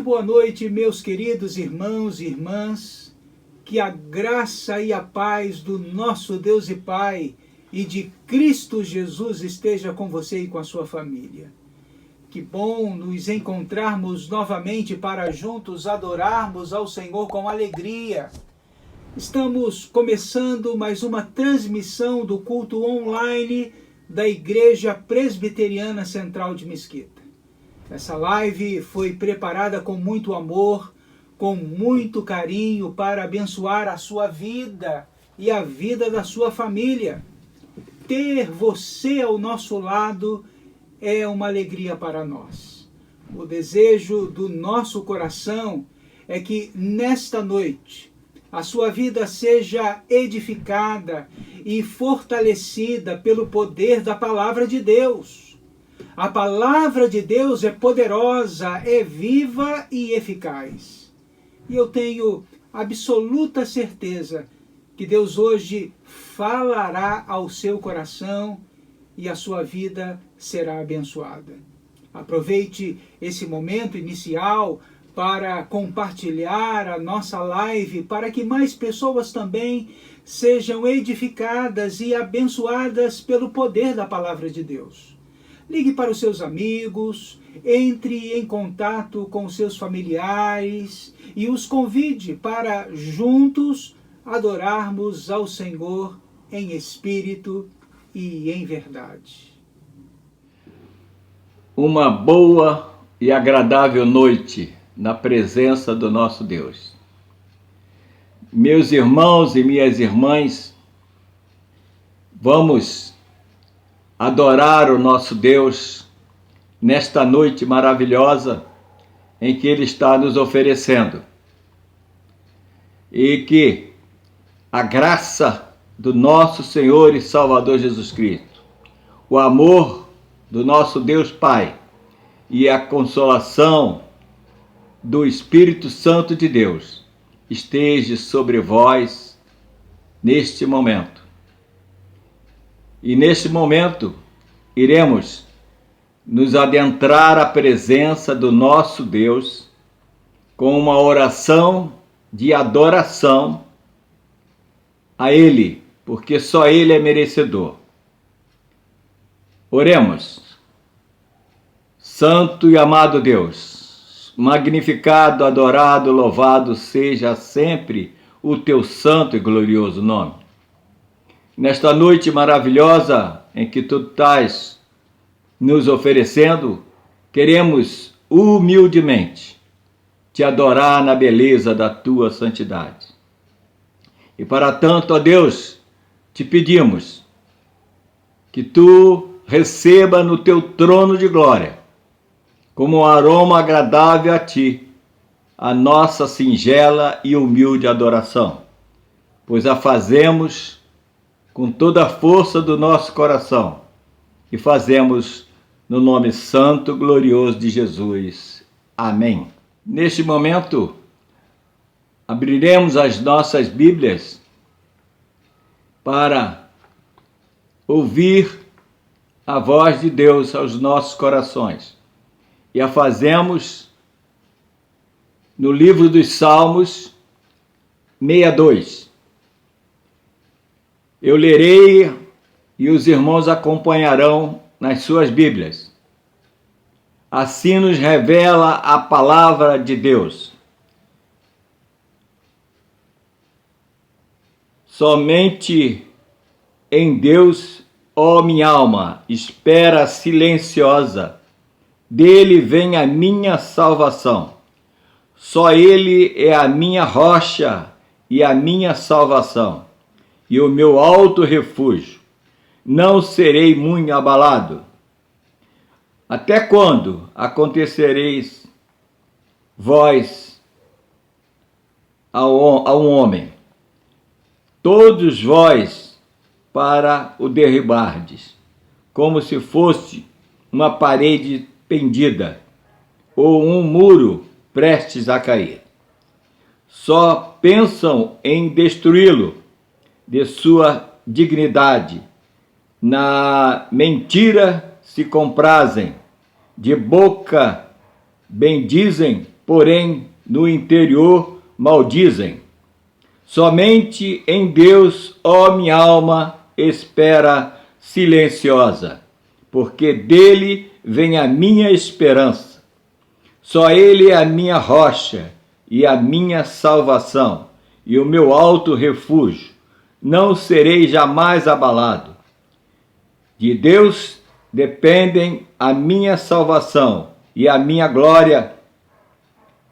boa noite, meus queridos irmãos e irmãs. Que a graça e a paz do nosso Deus e Pai e de Cristo Jesus esteja com você e com a sua família. Que bom nos encontrarmos novamente para juntos adorarmos ao Senhor com alegria. Estamos começando mais uma transmissão do culto online da Igreja Presbiteriana Central de Mesquita. Essa live foi preparada com muito amor, com muito carinho para abençoar a sua vida e a vida da sua família. Ter você ao nosso lado é uma alegria para nós. O desejo do nosso coração é que nesta noite a sua vida seja edificada e fortalecida pelo poder da palavra de Deus. A palavra de Deus é poderosa, é viva e eficaz. E eu tenho absoluta certeza que Deus hoje falará ao seu coração e a sua vida será abençoada. Aproveite esse momento inicial para compartilhar a nossa live, para que mais pessoas também sejam edificadas e abençoadas pelo poder da palavra de Deus. Ligue para os seus amigos, entre em contato com os seus familiares e os convide para juntos adorarmos ao Senhor em espírito e em verdade. Uma boa e agradável noite na presença do nosso Deus. Meus irmãos e minhas irmãs, vamos adorar o nosso Deus nesta noite maravilhosa em que Ele está nos oferecendo. E que a graça do nosso Senhor e Salvador Jesus Cristo, o amor do nosso Deus Pai e a consolação do Espírito Santo de Deus esteja sobre vós neste momento. E neste momento iremos nos adentrar à presença do nosso Deus com uma oração de adoração a Ele, porque só Ele é merecedor. Oremos. Santo e amado Deus, magnificado, adorado, louvado seja sempre o teu santo e glorioso nome. Nesta noite maravilhosa em que tu estás nos oferecendo, queremos humildemente te adorar na beleza da tua santidade. E para tanto, ó Deus, te pedimos que tu receba no teu trono de glória, como um aroma agradável a ti, a nossa singela e humilde adoração, pois a fazemos com toda a força do nosso coração e fazemos no nome santo e glorioso de Jesus. Amém. Neste momento, abriremos as nossas Bíblias para ouvir a voz de Deus aos nossos corações. E a fazemos no livro dos Salmos 62. Eu lerei e os irmãos acompanharão nas suas Bíblias. Assim nos revela a palavra de Deus. Somente em Deus, ó minha alma, espera silenciosa. Dele vem a minha salvação. Só Ele é a minha rocha e a minha salvação, e o meu alto refúgio. Não serei muito abalado. Até quando acontecereis vós a um homem? Todos vós para o derribardes, como se fosse uma parede pendida, ou um muro prestes a cair. Só pensam em destruí-lo de sua dignidade. Na mentira se comprazem, de boca bendizem porém no interior maldizem. Somente em Deus, ó minha alma, espera silenciosa, porque dele vem a minha esperança. Só ele é a minha rocha e a minha salvação, e o meu alto refúgio. Não serei jamais abalado. De Deus dependem a minha salvação e a minha glória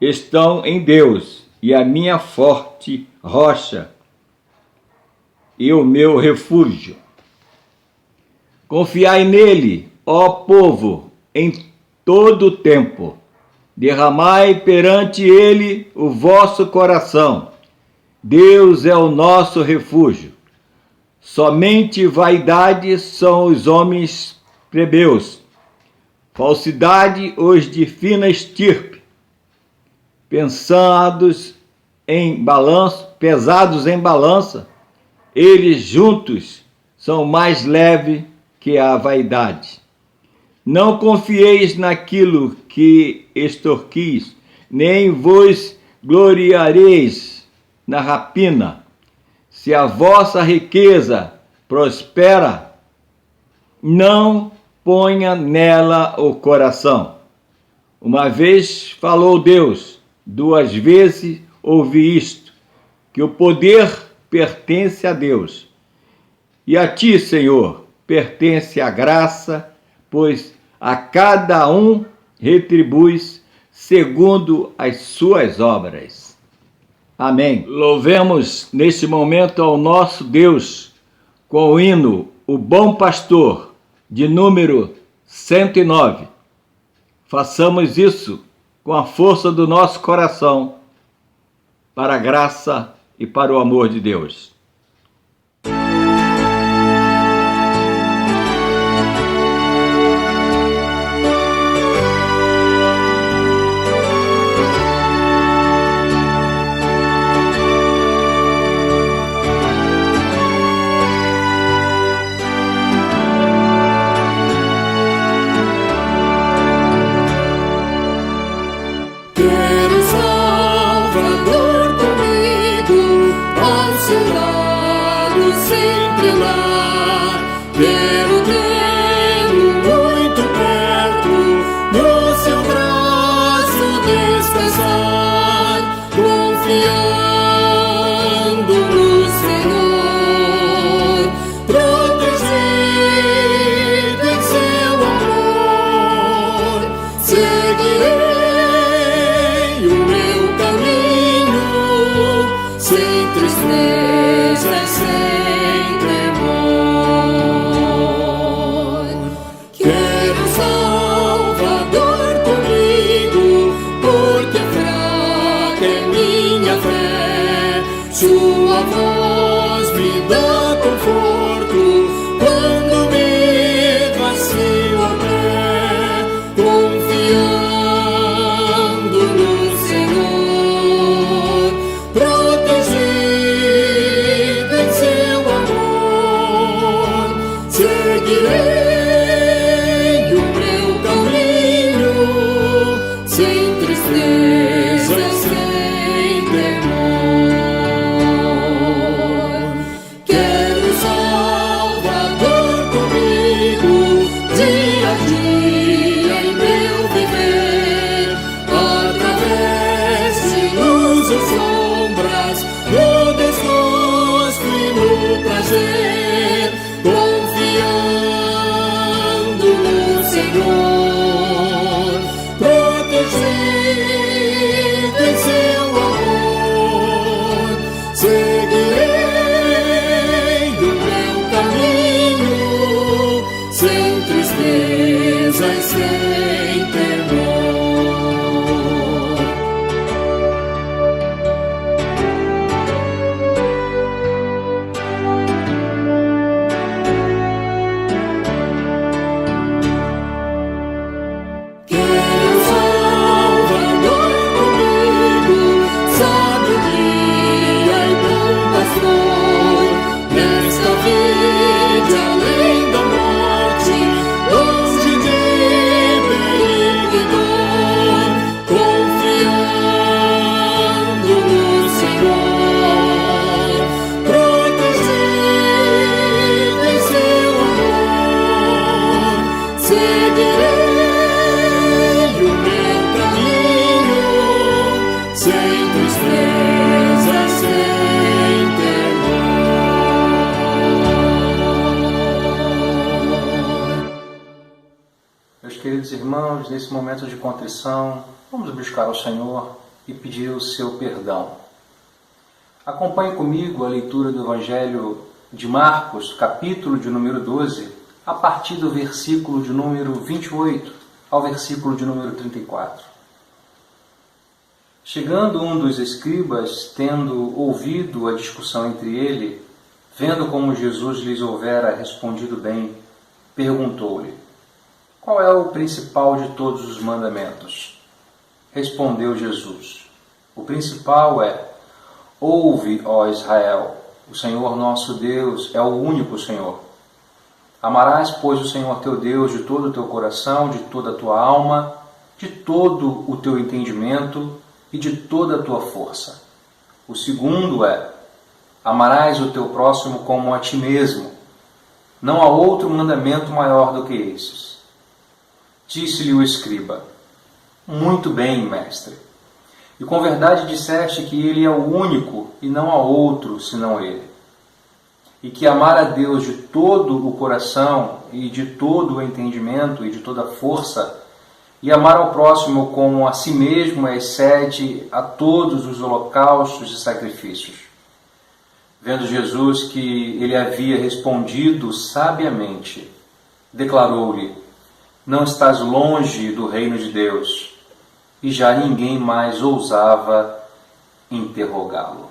estão em Deus, e a minha forte rocha e o meu refúgio. Confiai nele, ó povo, em todo o tempo. Derramai perante ele o vosso coração. Deus é o nosso refúgio. Somente vaidade são os homens plebeus, falsidade os de fina estirpe, pesados em balança, eles juntos são mais leves que a vaidade. Não confieis naquilo que extorquis, nem vos gloriareis na rapina. Se a vossa riqueza prospera, não ponha nela o coração. Uma vez falou Deus, 2 vezes ouvi isto, que o poder pertence a Deus. E a ti, Senhor, pertence a graça, pois a cada um retribuis segundo as suas obras. Amém. Louvemos neste momento ao nosso Deus com o hino O Bom Pastor, de número 109. Façamos isso com a força do nosso coração, para a graça e para o amor de Deus. Sua voz me dá conforto quando me vacilo a pé, confiando no Senhor, protegido em seu amor, seguirei o meu caminho sem tristeza, sem temor. Quero só irmãos, nesse momento de contrição, vamos buscar ao Senhor e pedir o seu perdão. Acompanhe comigo a leitura do Evangelho de Marcos, capítulo de número 12, a partir do versículo de número 28 ao versículo de número 34. Chegando um dos escribas, tendo ouvido a discussão entre ele, vendo como Jesus lhes houvera respondido bem, perguntou-lhe: qual é o principal de todos os mandamentos? Respondeu Jesus: o principal é: ouve, ó Israel, o Senhor nosso Deus é o único Senhor. Amarás, pois, o Senhor teu Deus de todo o teu coração, de toda a tua alma, de todo o teu entendimento e de toda a tua força. O segundo é: amarás o teu próximo como a ti mesmo. Não há outro mandamento maior do que esses. Disse-lhe o escriba: muito bem, mestre. E com verdade disseste que ele é o único e não há outro senão ele. E que amar a Deus de todo o coração e de todo o entendimento e de toda a força, e amar ao próximo como a si mesmo, excede a todos os holocaustos e sacrifícios. Vendo Jesus que ele havia respondido sabiamente, declarou-lhe: não estás longe do reino de Deus. E já ninguém mais ousava interrogá-lo.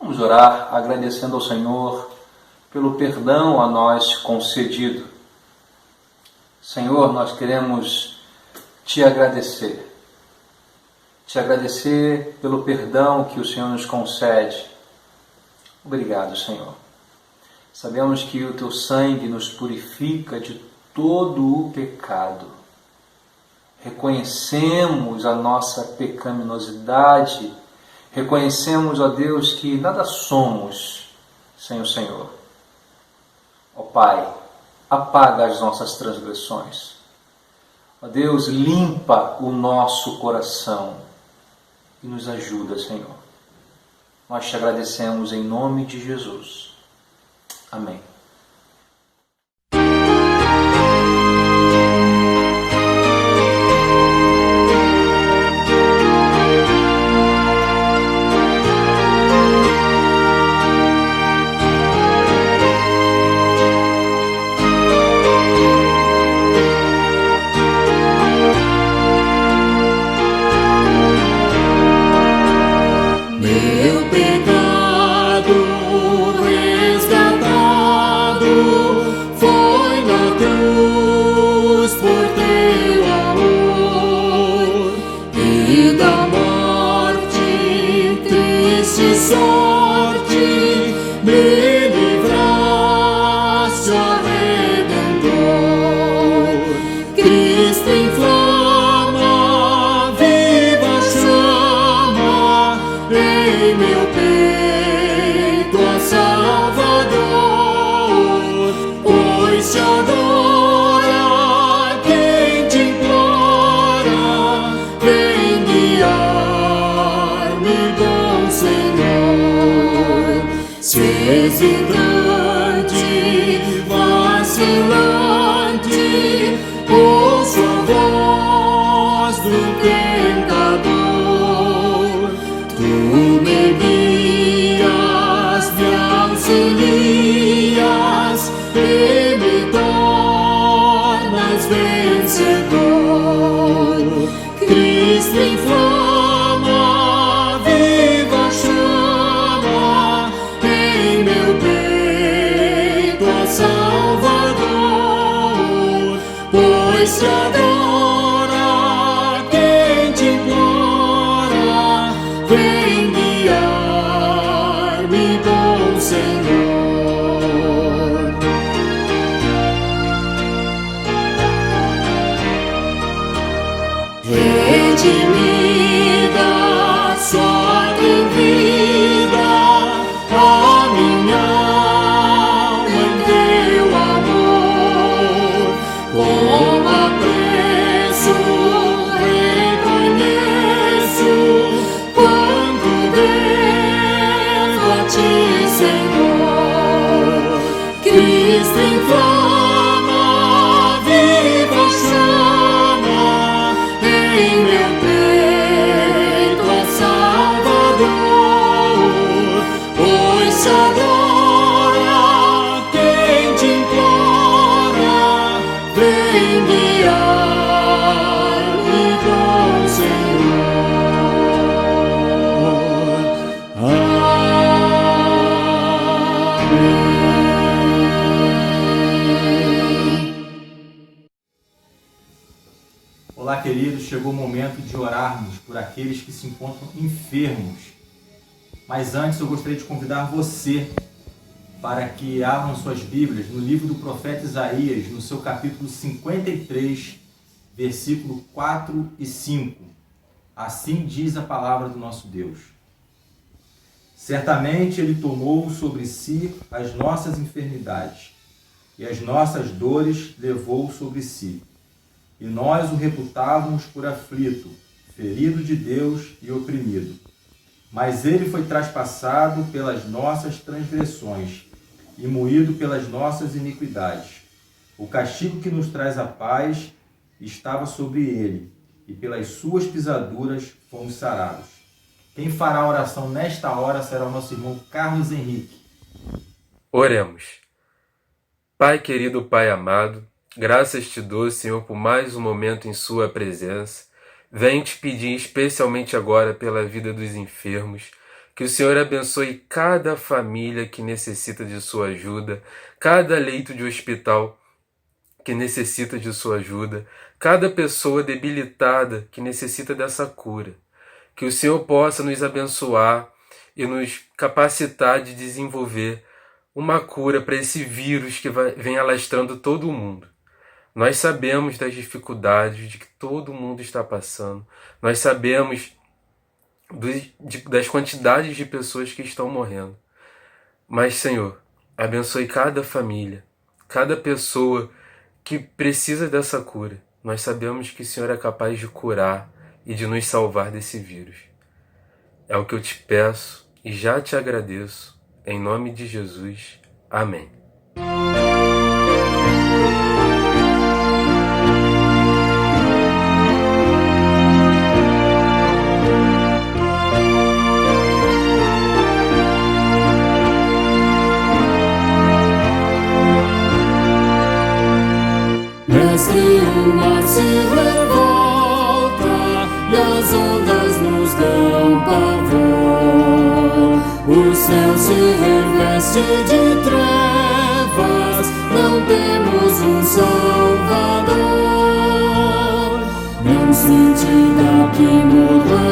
Vamos orar agradecendo ao Senhor pelo perdão a nós concedido. Senhor, nós queremos te agradecer. Te agradecer pelo perdão que o Senhor nos concede. Obrigado, Senhor. Sabemos que o teu sangue nos purifica de todo o pecado. Reconhecemos a nossa pecaminosidade, reconhecemos, ó Deus, que nada somos sem o Senhor. Ó Pai, apaga as nossas transgressões. Ó Deus, limpa o nosso coração e nos ajuda, Senhor. Nós te agradecemos em nome de Jesus. Amém. Meu pecado resgatado foi na cruz por teu amor, e da morte, triste sorte, me livraste, ó Redentor. Cristo inflama, viva chama em meu peito, ó Salvador, pois te adora quem te implora, vem guiar-me, bom Senhor. Se hesitante, vacilante, ouço a voz do tentador. Tu me guias, me auxilias e me tornas vencedor. Cristo inflama, viva chama em meu peito, ó Salvador, pois te adora quem te implora, vem guiar-me, bom Senhor. Redimida, só tem vida a minha alma em teu amor. Com apreço reconheço quanto devo a ti, Senhor. Cristo inflama, viva chama chegou o momento de orarmos por aqueles que se encontram enfermos. Mas antes eu gostaria de convidar você para que abram suas Bíblias no livro do profeta Isaías, no seu capítulo 53, versículo 4 e 5. Assim diz a palavra do nosso Deus. Certamente Ele tomou sobre si as nossas enfermidades e as nossas dores levou sobre si. E nós o reputávamos por aflito, ferido de Deus e oprimido. Mas Ele foi traspassado pelas nossas transgressões e moído pelas nossas iniquidades. O castigo que nos traz a paz estava sobre Ele, e pelas suas pisaduras fomos sarados. Quem fará a oração nesta hora será o nosso irmão Carlos Henrique. Oremos. Pai querido, Pai amado, graças te dou, Senhor, por mais um momento em sua presença. Venho te pedir especialmente agora pela vida dos enfermos, que o Senhor abençoe cada família que necessita de sua ajuda, cada leito de hospital que necessita de sua ajuda, cada pessoa debilitada que necessita dessa cura. Que o Senhor possa nos abençoar e nos capacitar de desenvolver uma cura para esse vírus que vem alastrando todo o mundo. Nós sabemos das dificuldades de que todo mundo está passando. Nós sabemos das quantidades de pessoas que estão morrendo. Mas, Senhor, abençoe cada família, cada pessoa que precisa dessa cura. Nós sabemos que o Senhor é capaz de curar e de nos salvar desse vírus. É o que eu te peço e já te agradeço. Em nome de Jesus. Amém. Mestre, o mar se revolta e as ondas nos dão pavor. O céu se reveste de trevas, não temos um Salvador. Não se diga que morramos,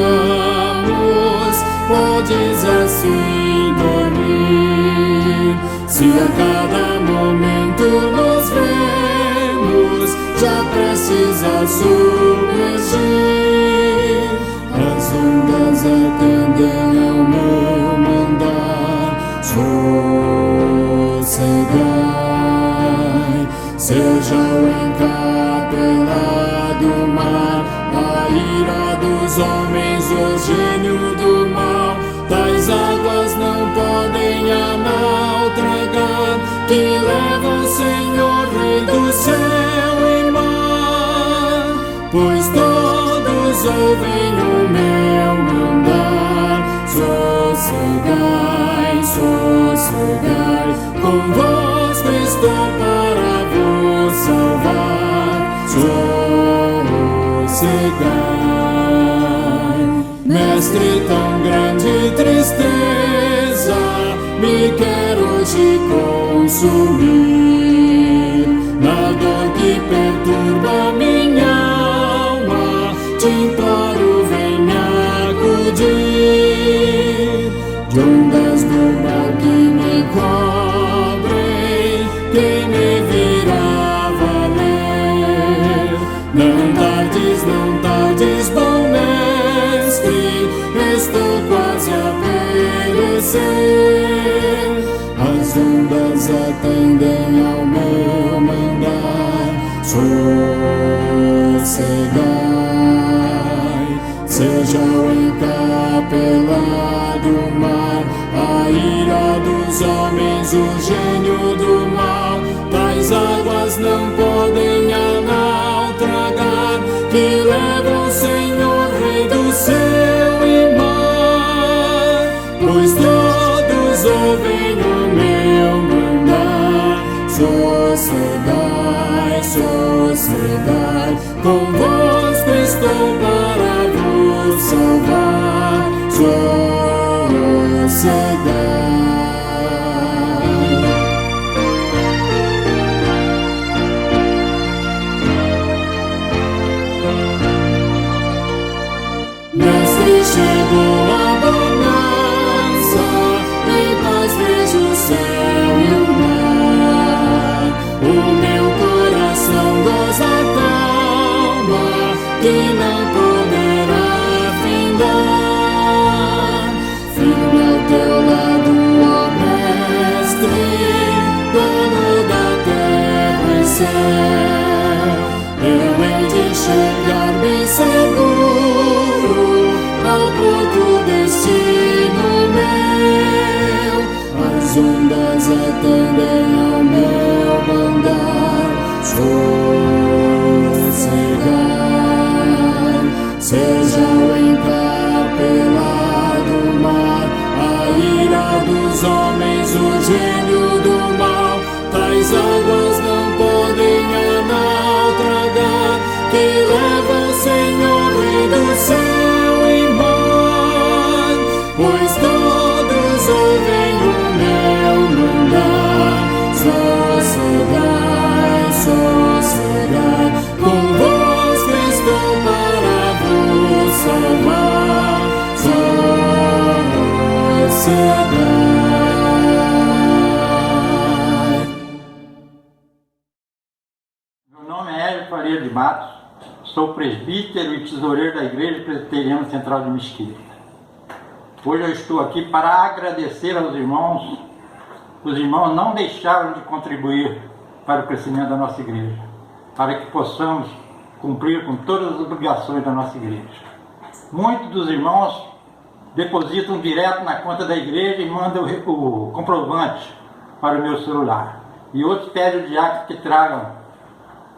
podes assim dormir. Se a cada momento nos vemos já precisa submergir, as ondas atendem ao meu mandar. Sossegai, seja o encapelado mar, a ira dos homens, o gênio do mal. Tais águas não podem a nau tragar, que levam, Senhor, Rei do céu e mar. Pois todos ouvem o meu mandar. Sossegai, sossegai, convosco estou para vos salvar. Sossegai, Mestre, tão grande tristeza me quer hoje consumir. Na dor que perturba minha alma, te imploro, vem me acudir. De ondas do mal que me cobrem, quem me virá valer? Não tardes, bom Mestre, estou quase a perecer. As ondas atendem ao meu mandar. Sossegai, seja o encapelado mar, a ira dos homens, o gênio do mal. Tais águas não podem a nau tragar, que levam, Senhor, Rei do céu e mar. Pois todos ouvem o meu mandar. Sossegai, sossegai, convosco estou para vos salvar. Sossegai. mas atendem ao meu mandar. Sossegai, seja o encapelado mar, a ira dos homens, o gênio do mal. Tais águas não podem a nau tragar, que leva o Senhor Rei do céu e mar, pois todos ouvem o meu mandar. Sossegai, sossegai, convosco estou para vos salvar. Sossegai. Meu nome é Hélio Faria de Matos, sou presbítero e tesoureiro da Igreja Presbiteriana Central de Mesquita. Hoje eu estou aqui para agradecer aos irmãos. Os irmãos não deixaram de contribuir para o crescimento da nossa igreja, para que possamos cumprir com todas as obrigações da nossa igreja. Muitos dos irmãos depositam direto na conta da igreja e mandam o comprovante para o meu celular. E outros pedem o diácono que tragam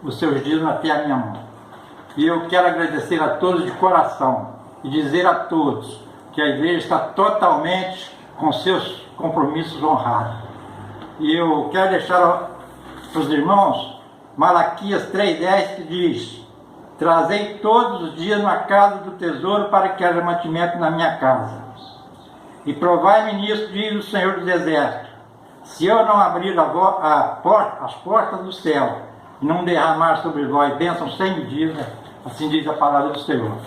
os seus dízimos até a minha mão. E eu quero agradecer a todos de coração e dizer a todos que a igreja está totalmente com seus compromissos honrados. E eu quero deixar para os irmãos Malaquias 3,10 que diz: trazei todos os dias na casa do tesouro para que haja mantimento na minha casa. E provai-me nisso, diz o Senhor dos Exércitos, se eu não abrir as portas do céu e não derramar sobre vós bênçãos sem medida, assim diz a palavra do Senhor.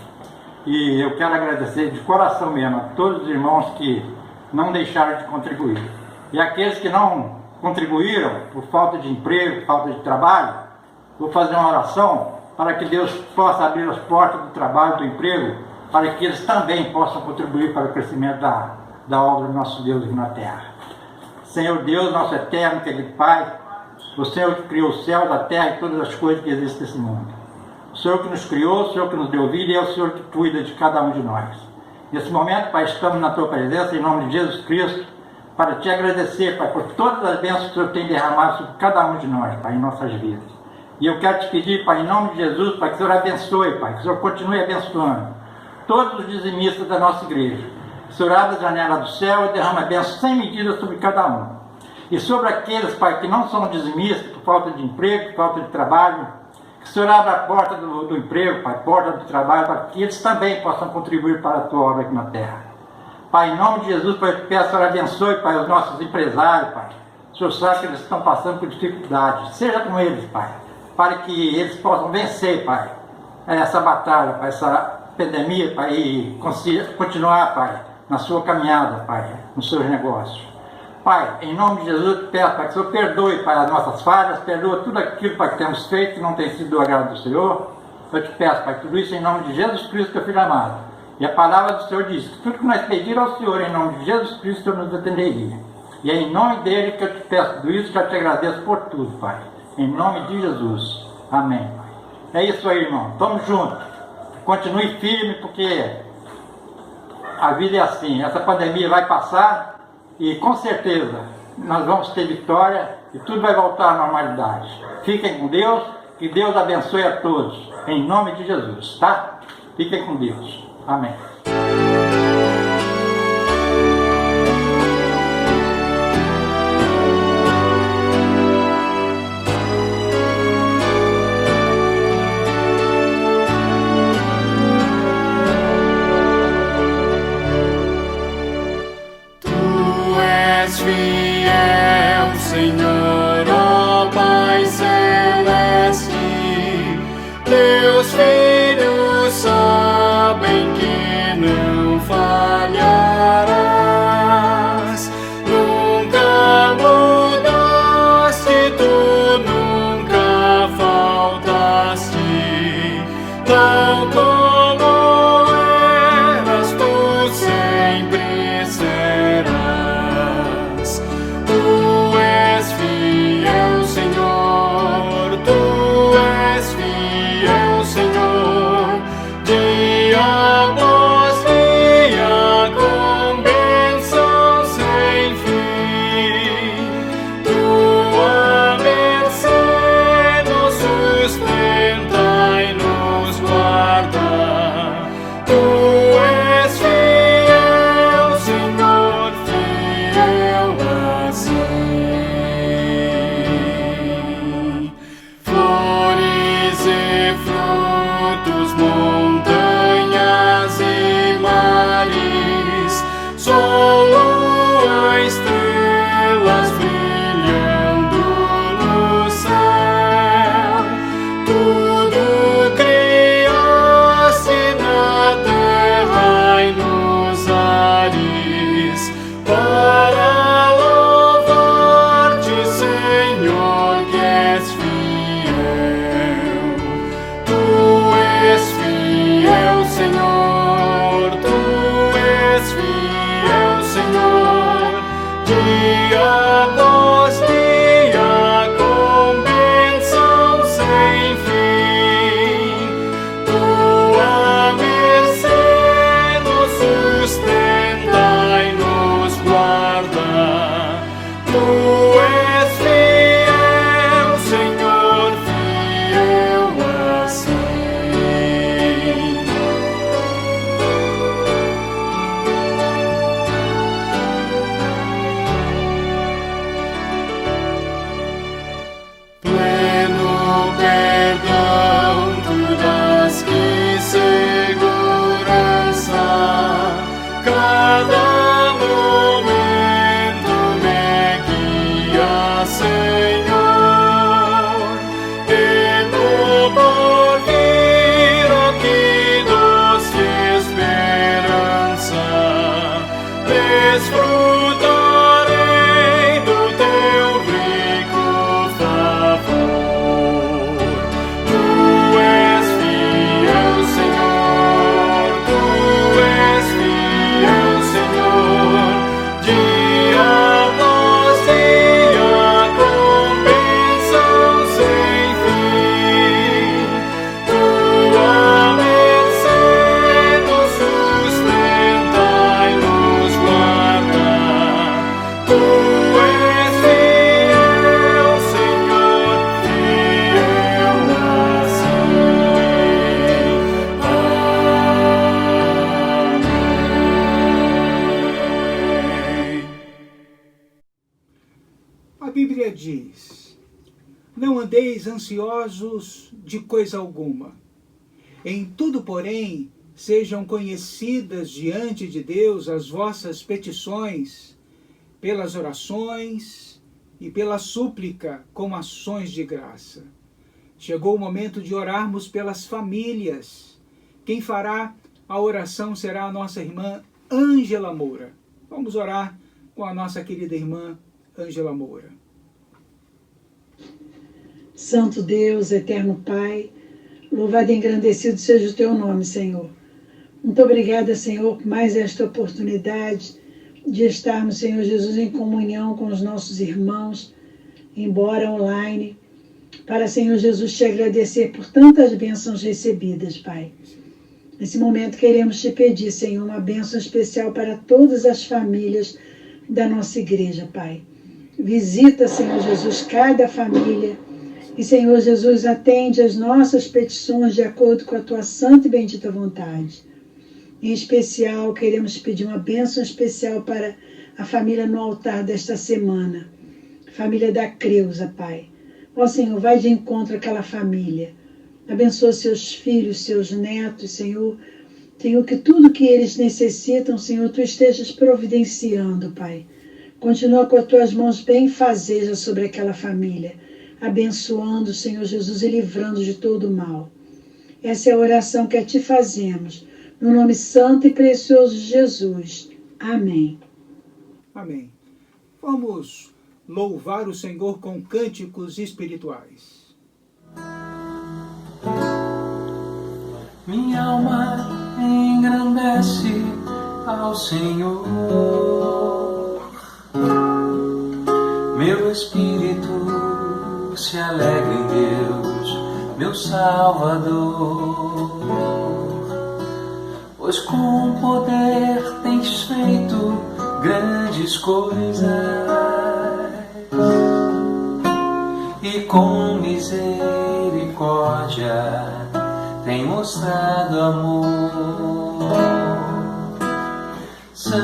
E eu quero agradecer de coração mesmo a todos os irmãos que não deixaram de contribuir. E aqueles que não contribuíram por falta de emprego, por falta de trabalho, vou fazer uma oração para que Deus possa abrir as portas do trabalho, do emprego, para que eles também possam contribuir para o crescimento da obra do nosso Deus aqui na terra. Senhor Deus, nosso eterno, querido Pai, o Senhor que criou o céu, a terra e todas as coisas que existem nesse mundo. O Senhor que nos criou, o Senhor que nos deu vida e é o Senhor que cuida de cada um de nós. Nesse momento, Pai, estamos na Tua presença, em nome de Jesus Cristo, para Te agradecer, Pai, por todas as bênçãos que o Senhor tem derramado sobre cada um de nós, Pai, em nossas vidas. E eu quero Te pedir, Pai, em nome de Jesus, Pai, que o Senhor abençoe, Pai, que o Senhor continue abençoando todos os dizimistas da nossa igreja. Que o Senhor abra a janela do céu e derrama bênçãos sem medida sobre cada um. E sobre aqueles, Pai, que não são dizimistas por falta de emprego, por falta de trabalho, que o Senhor abra a porta do emprego, Pai, a porta do trabalho, para que eles também possam contribuir para a Tua obra aqui na terra. Pai, em nome de Jesus, Pai, eu te peço, Senhor, abençoe, Pai, os nossos empresários, Pai. O Senhor sabe que eles estão passando por dificuldades. Seja com eles, Pai, para que eles possam vencer, Pai, essa batalha, Pai, essa pandemia, Pai, e continuar, Pai, na sua caminhada, Pai, nos seus negócios. Pai, em nome de Jesus, eu te peço, Pai, que o Senhor perdoe, Pai, as nossas falhas, perdoa tudo aquilo, Pai, que temos feito que não tem sido do agrado do Senhor. Eu te peço, Pai, tudo isso em nome de Jesus Cristo, Teu Filho amado. E a palavra do Senhor diz que tudo que nós pedirmos ao Senhor, em nome de Jesus Cristo, o Senhor nos atenderia. E é em nome dele que eu te peço tudo isso, já te agradeço por tudo, Pai. Em nome de Jesus. Amém, Pai. É isso aí, irmão. Tamo junto. Continue firme, porque a vida é assim. Essa pandemia vai passar e, com certeza, nós vamos ter vitória e tudo vai voltar à normalidade. Fiquem com Deus, que Deus abençoe a todos. Em nome de Jesus, tá? Fiquem com Deus. Amém. Tu és fiel, Senhor, ó Pai celeste, Teus filhos sabem que não falharás. Nunca mudaste, tu nunca faltaste, tal como eras, tu sempre serás. Tu és fiel. Bíblia diz: não andeis ansiosos de coisa alguma. Em tudo, porém, sejam conhecidas diante de Deus as vossas petições, pelas orações e pela súplica com ações de graça. Chegou o momento de orarmos pelas famílias. Quem fará a oração será a nossa irmã Ângela Moura. Vamos orar com a nossa querida irmã Ângela Moura. Santo Deus, eterno Pai, louvado e engrandecido seja o Teu nome, Senhor. Muito obrigada, Senhor, por mais esta oportunidade de estarmos, Senhor Jesus, em comunhão com os nossos irmãos, embora online, para, Senhor Jesus, te agradecer por tantas bênçãos recebidas, Pai. Nesse momento queremos te pedir, Senhor, uma bênção especial para todas as famílias da nossa igreja, Pai. Visita, Senhor Jesus, cada família e, Senhor Jesus, atende as nossas petições de acordo com a Tua santa e bendita vontade. Em especial, queremos pedir uma bênção especial para a família no altar desta semana, família da Creuza, Pai. Ó Senhor, vai de encontro àquela família. Abençoa seus filhos, seus netos, Senhor. Senhor, que tudo que eles necessitam, Senhor, Tu estejas providenciando, Pai. Continua com as Tuas mãos benfazejas sobre aquela família, abençoando, Senhor Jesus, e livrando de todo o mal. Essa é a oração que a Ti fazemos, no nome santo e precioso de Jesus. Amém. Amém. Vamos louvar o Senhor com cânticos espirituais. Minha alma engrandece ao Senhor, meu espírito se alegra em Deus, meu Salvador, pois com poder tens feito grandes coisas e com misericórdia tem mostrado amor. Santo,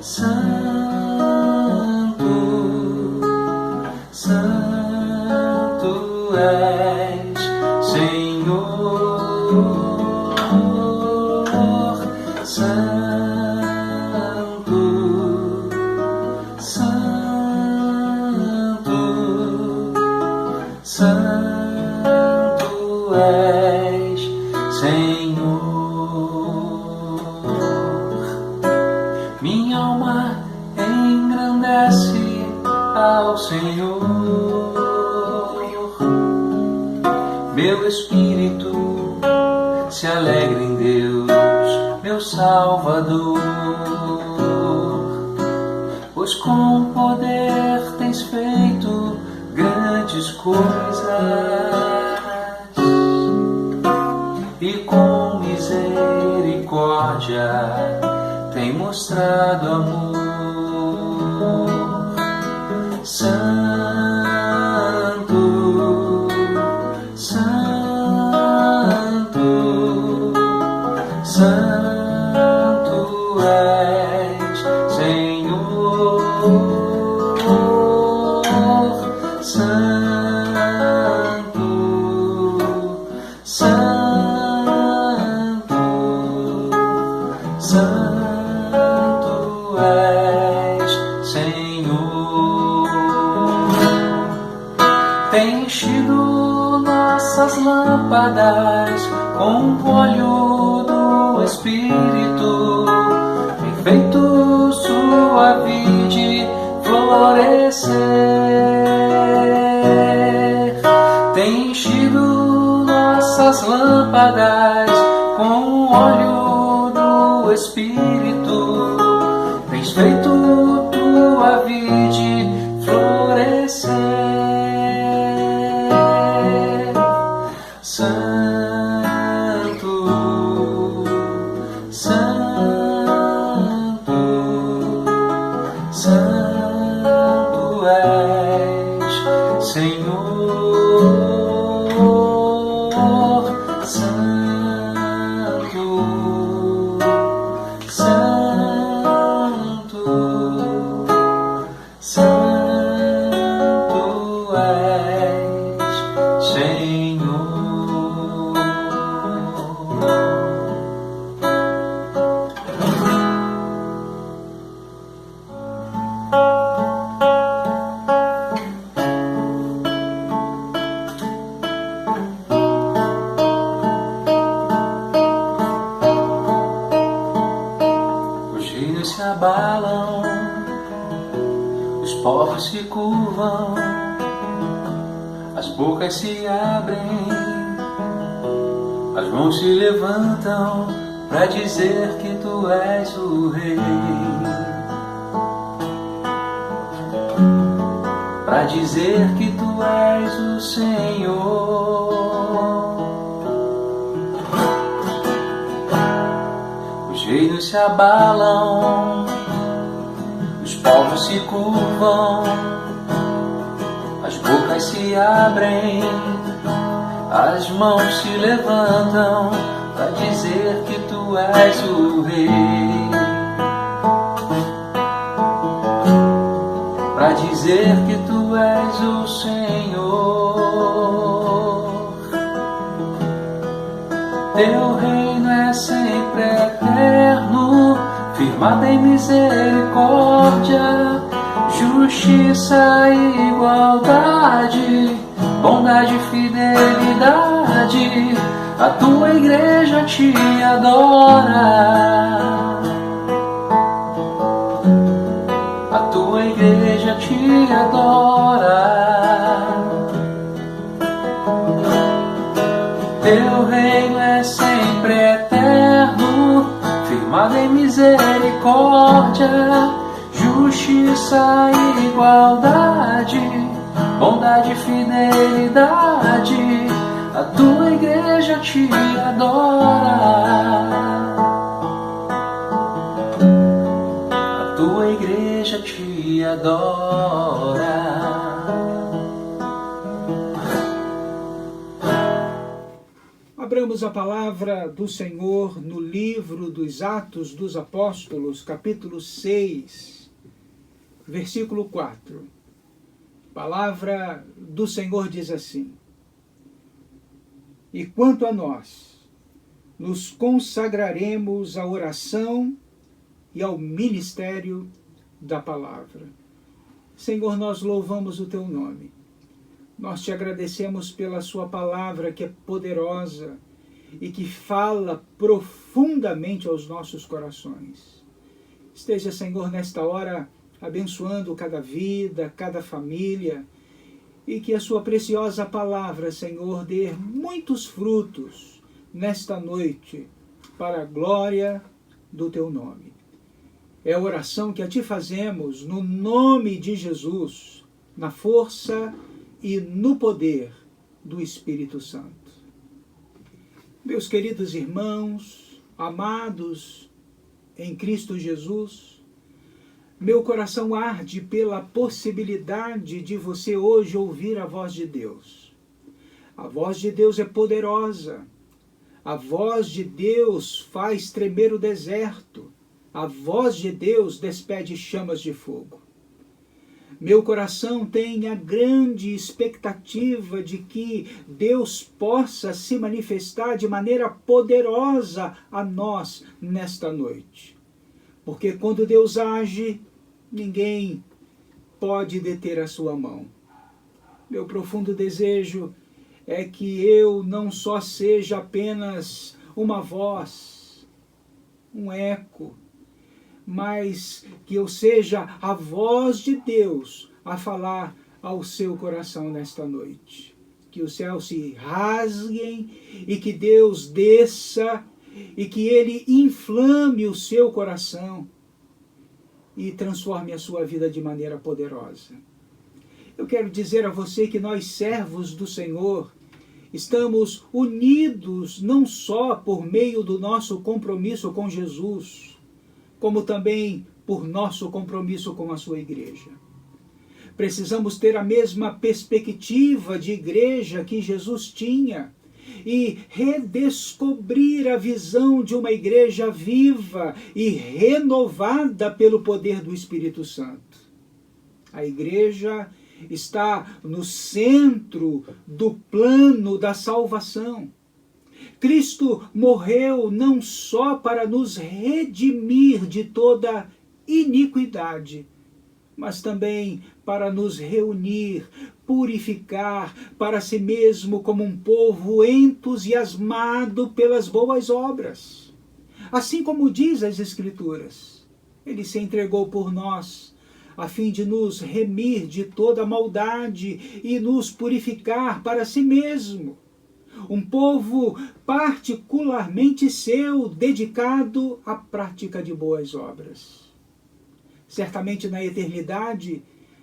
Santo, Santo és, Senhor. Santo, Santo, Santo és, Senhor. Minha alma engrandece ao Senhor, meu espírito se alegra em Deus, meu Salvador, pois com poder tens feito grandes coisas e com misericórdia tem mostrado amor. Santo, Santo, Santo és, Senhor. Santo, Santo, Santo és, Senhor. Tem enchido nossas lâmpadas com o óleo do Espírito, tem feito sua vide florescer. Tem enchido nossas lâmpadas com o óleo do Espírito, tens feito tua vide florescer. Santo, Santo, Santo és, Senhor. Santo, Santo, joelhos se abalam, os povos se curvam, as bocas se abrem, as mãos se levantam para dizer que tu és o Rei, para dizer que tu és o Senhor. Os reinos se abalam, os povos se curvam, as bocas se abrem, as mãos se levantam para dizer que tu és o Rei, para dizer que tu és o Senhor. Teu reino é sempre eterno, firmado em misericórdia, justiça e igualdade, bondade e fidelidade. A tua igreja te adora, a tua igreja te adora. Teu reino é sempre eterno, firmado em misericórdia, justiça e igualdade, bondade e fidelidade. A tua igreja te adora, a tua igreja te adora. Abramos a palavra do Senhor no livro dos Atos dos Apóstolos, capítulo 6, versículo 4. A palavra do Senhor diz assim: E quanto a nós, nos consagraremos à oração e ao ministério da palavra. Senhor, nós louvamos o teu nome. Nós te agradecemos pela sua palavra que é poderosa e que fala profundamente aos nossos corações. Esteja, Senhor, nesta hora abençoando cada vida, cada família, e que a sua preciosa palavra, Senhor, dê muitos frutos nesta noite para a glória do teu nome. É a oração que a ti fazemos no nome de Jesus, na força e no poder do Espírito Santo. Meus queridos irmãos, amados em Cristo Jesus, meu coração arde pela possibilidade de você hoje ouvir a voz de Deus. A voz de Deus é poderosa. A voz de Deus faz tremer o deserto. A voz de Deus despede chamas de fogo. Meu coração tem a grande expectativa de que Deus possa se manifestar de maneira poderosa a nós nesta noite. Porque quando Deus age, ninguém pode deter a sua mão. Meu profundo desejo é que eu não só seja apenas uma voz, um eco, mas que eu seja a voz de Deus a falar ao seu coração nesta noite. Que os céus se rasguem e que Deus desça e que Ele inflame o seu coração e transforme a sua vida de maneira poderosa. Eu quero dizer a você que nós, servos do Senhor, estamos unidos não só por meio do nosso compromisso com Jesus, como também por nosso compromisso com a sua igreja. Precisamos ter a mesma perspectiva de igreja que Jesus tinha e redescobrir a visão de uma igreja viva e renovada pelo poder do Espírito Santo. A igreja está no centro do plano da salvação. Cristo morreu não só para nos redimir de toda iniquidade, mas também para nos reunir, purificar para si mesmo como um povo entusiasmado pelas boas obras. Assim como diz as Escrituras, Ele se entregou por nós, a fim de nos remir de toda maldade e nos purificar para si mesmo. Um povo particularmente seu, dedicado à prática de boas obras. Certamente na eternidade,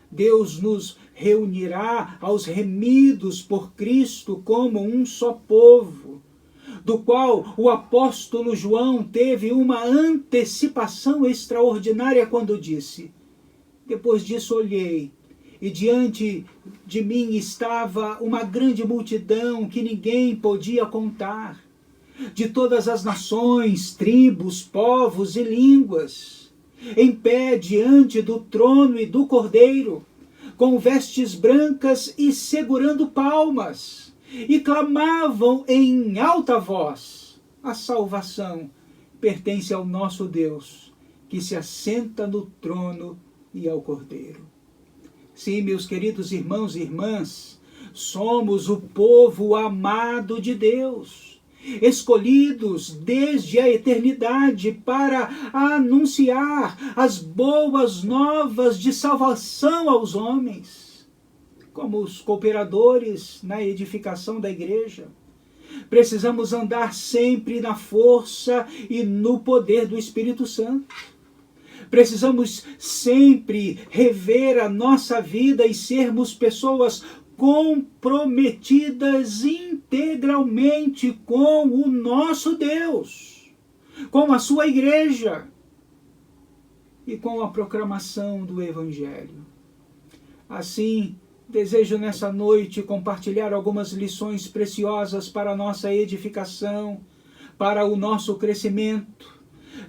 Deus nos reunirá aos remidos por Cristo como um só povo, do qual o apóstolo João teve uma antecipação extraordinária quando disse: depois disso olhei, e diante de mim estava uma grande multidão que ninguém podia contar, de todas as nações, tribos, povos e línguas, em pé diante do trono e do Cordeiro, com vestes brancas e segurando palmas, e clamavam em alta voz: a salvação pertence ao nosso Deus, que se assenta no trono e ao Cordeiro. Sim, meus queridos irmãos e irmãs, somos o povo amado de Deus, escolhidos desde a eternidade para anunciar as boas novas de salvação aos homens. Como os cooperadores na edificação da igreja, precisamos andar sempre na força e no poder do Espírito Santo. Precisamos sempre rever a nossa vida e sermos pessoas comprometidas integralmente com o nosso Deus, com a sua igreja e com a proclamação do Evangelho. Assim, desejo nessa noite compartilhar algumas lições preciosas para a nossa edificação, para o nosso crescimento,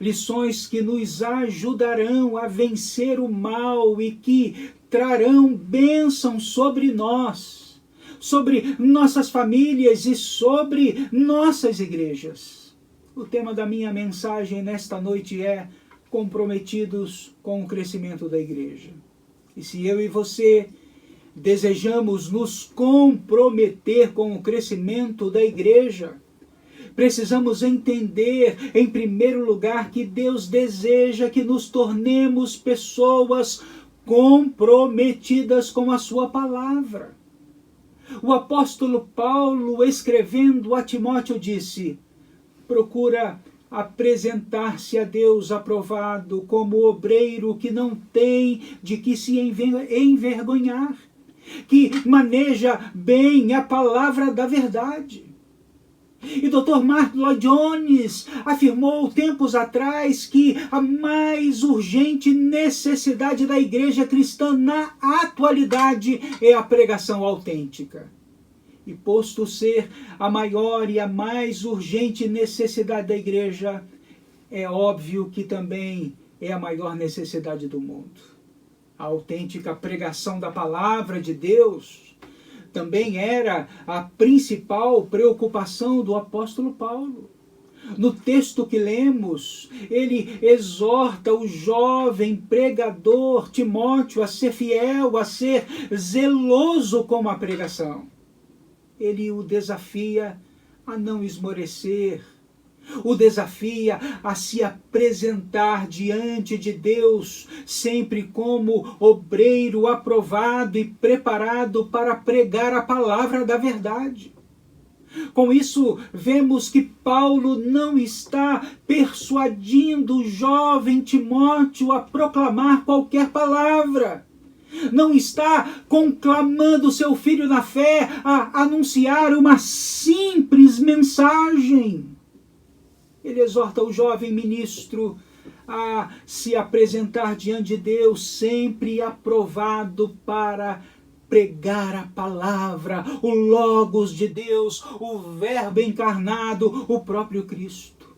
lições que nos ajudarão a vencer o mal e que trarão bênção sobre nós, sobre nossas famílias e sobre nossas igrejas. O tema da minha mensagem nesta noite é comprometidos com o crescimento da igreja. E se eu e você desejamos nos comprometer com o crescimento da igreja, precisamos entender, em primeiro lugar, que Deus deseja que nos tornemos pessoas comprometidas com a sua palavra. O apóstolo Paulo, escrevendo a Timóteo, disse: procura apresentar-se a Deus aprovado como obreiro que não tem de que se envergonhar, que maneja bem a palavra da verdade. E Dr. Martyn Lloyd-Jones afirmou tempos atrás que a mais urgente necessidade da igreja cristã na atualidade é a pregação autêntica. E posto ser a maior e a mais urgente necessidade da igreja, é óbvio que também é a maior necessidade do mundo. A autêntica pregação da palavra de Deus também era a principal preocupação do apóstolo Paulo. No texto que lemos, ele exorta o jovem pregador Timóteo a ser fiel, a ser zeloso com a pregação. Ele o desafia a não esmorecer, o desafia a se apresentar diante de Deus sempre como obreiro aprovado e preparado para pregar a palavra da verdade. Com isso, vemos que Paulo não está persuadindo o jovem Timóteo a proclamar qualquer palavra. Não está conclamando seu filho na fé a anunciar uma simples mensagem. Ele exorta o jovem ministro a se apresentar diante de Deus sempre aprovado para pregar a palavra, o Logos de Deus, o Verbo encarnado, o próprio Cristo.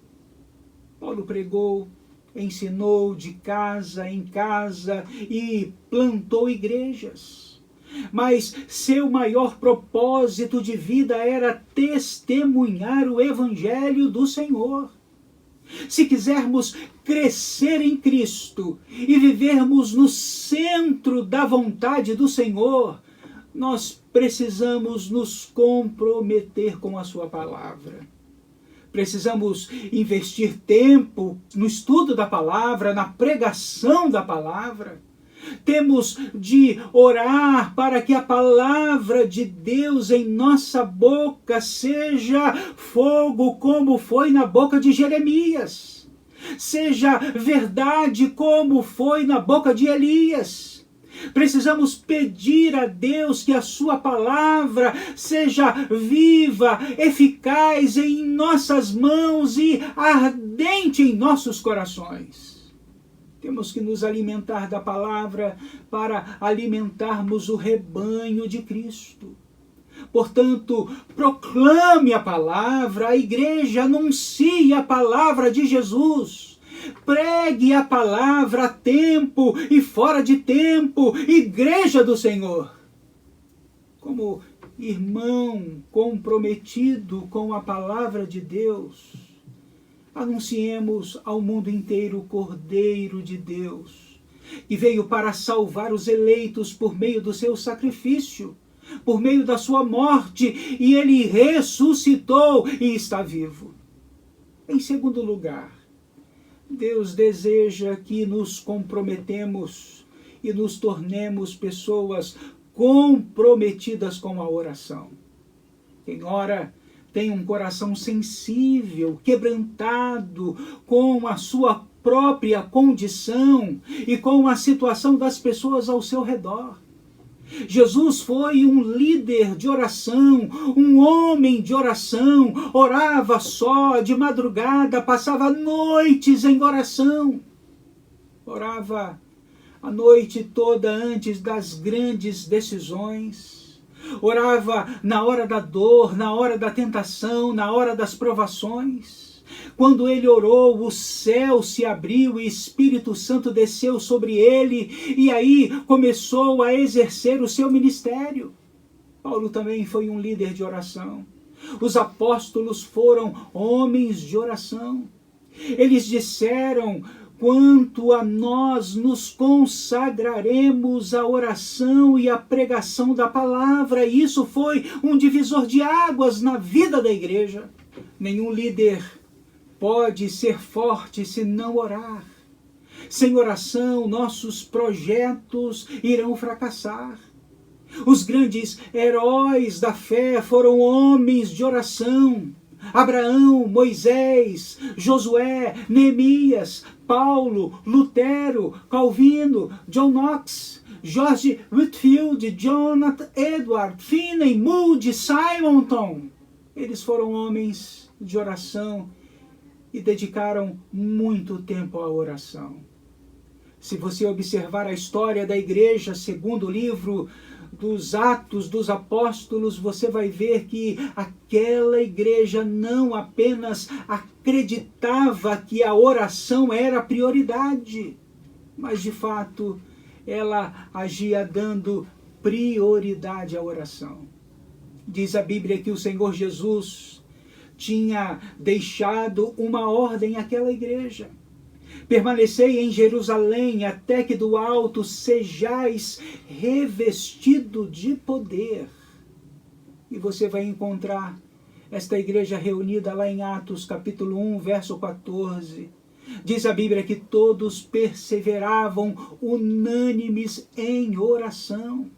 Paulo pregou, ensinou de casa em casa e plantou igrejas. Mas seu maior propósito de vida era testemunhar o Evangelho do Senhor. Se quisermos crescer em Cristo e vivermos no centro da vontade do Senhor, nós precisamos nos comprometer com a sua palavra. Precisamos investir tempo no estudo da palavra, na pregação da palavra. Temos de orar para que a palavra de Deus em nossa boca seja fogo, como foi na boca de Jeremias. Seja verdade, como foi na boca de Elias. Precisamos pedir a Deus que a sua palavra seja viva, eficaz em nossas mãos e ardente em nossos corações. Temos que nos alimentar da palavra para alimentarmos o rebanho de Cristo. Portanto, proclame a palavra, a igreja anuncie a palavra de Jesus. Pregue a palavra a tempo e fora de tempo, igreja do Senhor. Como irmão comprometido com a palavra de Deus, anunciemos ao mundo inteiro o Cordeiro de Deus, que veio para salvar os eleitos por meio do seu sacrifício, por meio da sua morte, e ele ressuscitou e está vivo. Em segundo lugar, Deus deseja que nos comprometemos e nos tornemos pessoas comprometidas com a oração. Quem ora tem um coração sensível, quebrantado com a sua própria condição e com a situação das pessoas ao seu redor. Jesus foi um líder de oração, um homem de oração, orava só, de madrugada, passava noites em oração. Orava a noite toda antes das grandes decisões. Orava na hora da dor, na hora da tentação, na hora das provações. Quando ele orou, o céu se abriu e o Espírito Santo desceu sobre ele, e aí começou a exercer o seu ministério. Paulo também foi um líder de oração. Os apóstolos foram homens de oração. Eles disseram: quanto a nós nos consagraremos à oração e à pregação da palavra. E isso foi um divisor de águas na vida da igreja. Nenhum líder pode ser forte se não orar. Sem oração, nossos projetos irão fracassar. Os grandes heróis da fé foram homens de oração. Abraão, Moisés, Josué, Neemias, Paulo, Lutero, Calvino, John Knox, George Whitefield, Jonathan Edwards, Finney, Moody, Simonton. Eles foram homens de oração e dedicaram muito tempo à oração. Se você observar a história da igreja segundo o livro dos Atos dos Apóstolos, você vai ver que aquela igreja não apenas acreditava que a oração era a prioridade, mas de fato ela agia dando prioridade à oração. Diz a Bíblia que o Senhor Jesus tinha deixado uma ordem àquela igreja: permanecei em Jerusalém até que do alto sejais revestido de poder. E você vai encontrar esta igreja reunida lá em Atos capítulo 1, verso 14. Diz a Bíblia que todos perseveravam unânimes em oração.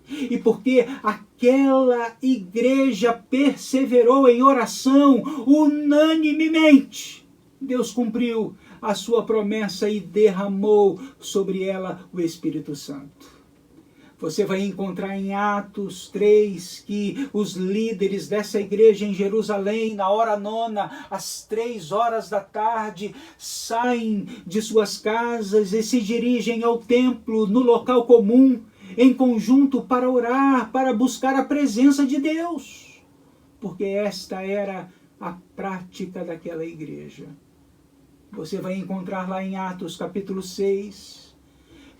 E porque aquela igreja perseverou em oração unanimemente, Deus cumpriu a sua promessa e derramou sobre ela o Espírito Santo. Você vai encontrar em Atos 3 que os líderes dessa igreja em Jerusalém, na hora nona, às 3 horas da tarde, saem de suas casas e se dirigem ao templo, no local comum, em conjunto para orar, para buscar a presença de Deus. Porque esta era a prática daquela igreja. Você vai encontrar lá em Atos capítulo 6,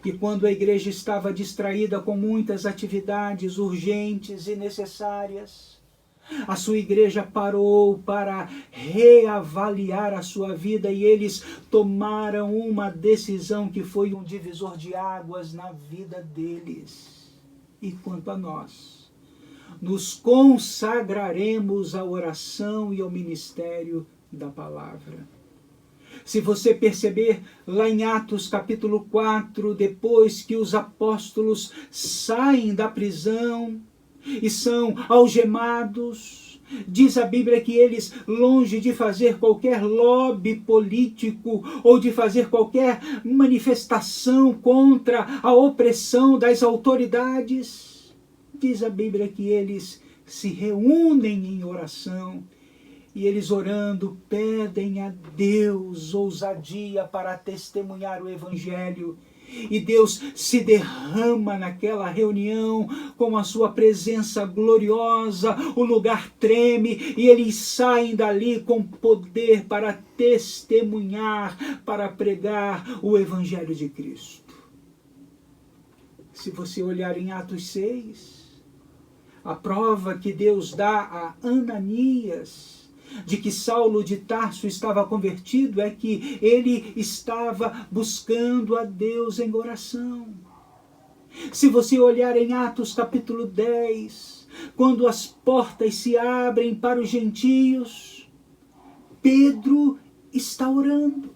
que quando a igreja estava distraída com muitas atividades urgentes e necessárias, a sua igreja parou para reavaliar a sua vida e eles tomaram uma decisão que foi um divisor de águas na vida deles. E quanto a nós, nos consagraremos à oração e ao ministério da palavra. Se você perceber lá em Atos capítulo 4, depois que os apóstolos saem da prisão e são algemados, diz a Bíblia que eles, longe de fazer qualquer lobby político ou de fazer qualquer manifestação contra a opressão das autoridades, diz a Bíblia que eles se reúnem em oração e eles orando pedem a Deus ousadia para testemunhar o Evangelho. E Deus se derrama naquela reunião com a sua presença gloriosa, o lugar treme e eles saem dali com poder para testemunhar, para pregar o Evangelho de Cristo. Se você olhar em Atos 6, a prova que Deus dá a Ananias de que Saulo de Tarso estava convertido é que ele estava buscando a Deus em oração. Se você olhar em Atos capítulo 10, quando as portas se abrem para os gentios, Pedro está orando.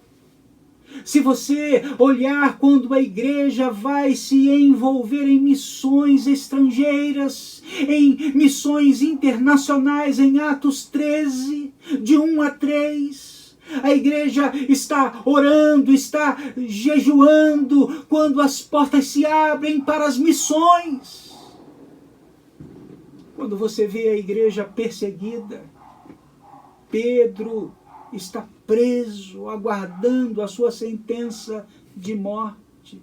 Se você olhar quando a igreja vai se envolver em missões estrangeiras, em missões internacionais, em Atos 13, de 1 a 3, a igreja está orando, está jejuando, quando as portas se abrem para as missões. Quando você vê a igreja perseguida, Pedro está preso, aguardando a sua sentença de morte.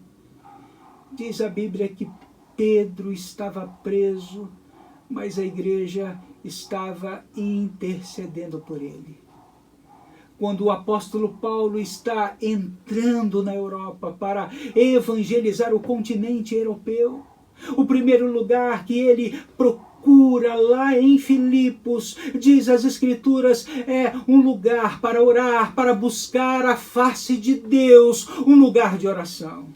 Diz a Bíblia que Pedro estava preso, mas a igreja estava intercedendo por ele. Quando o apóstolo Paulo está entrando na Europa para evangelizar o continente europeu, o primeiro lugar que ele procura lá em Filipos, diz as Escrituras, é um lugar para orar, para buscar a face de Deus, um lugar de oração.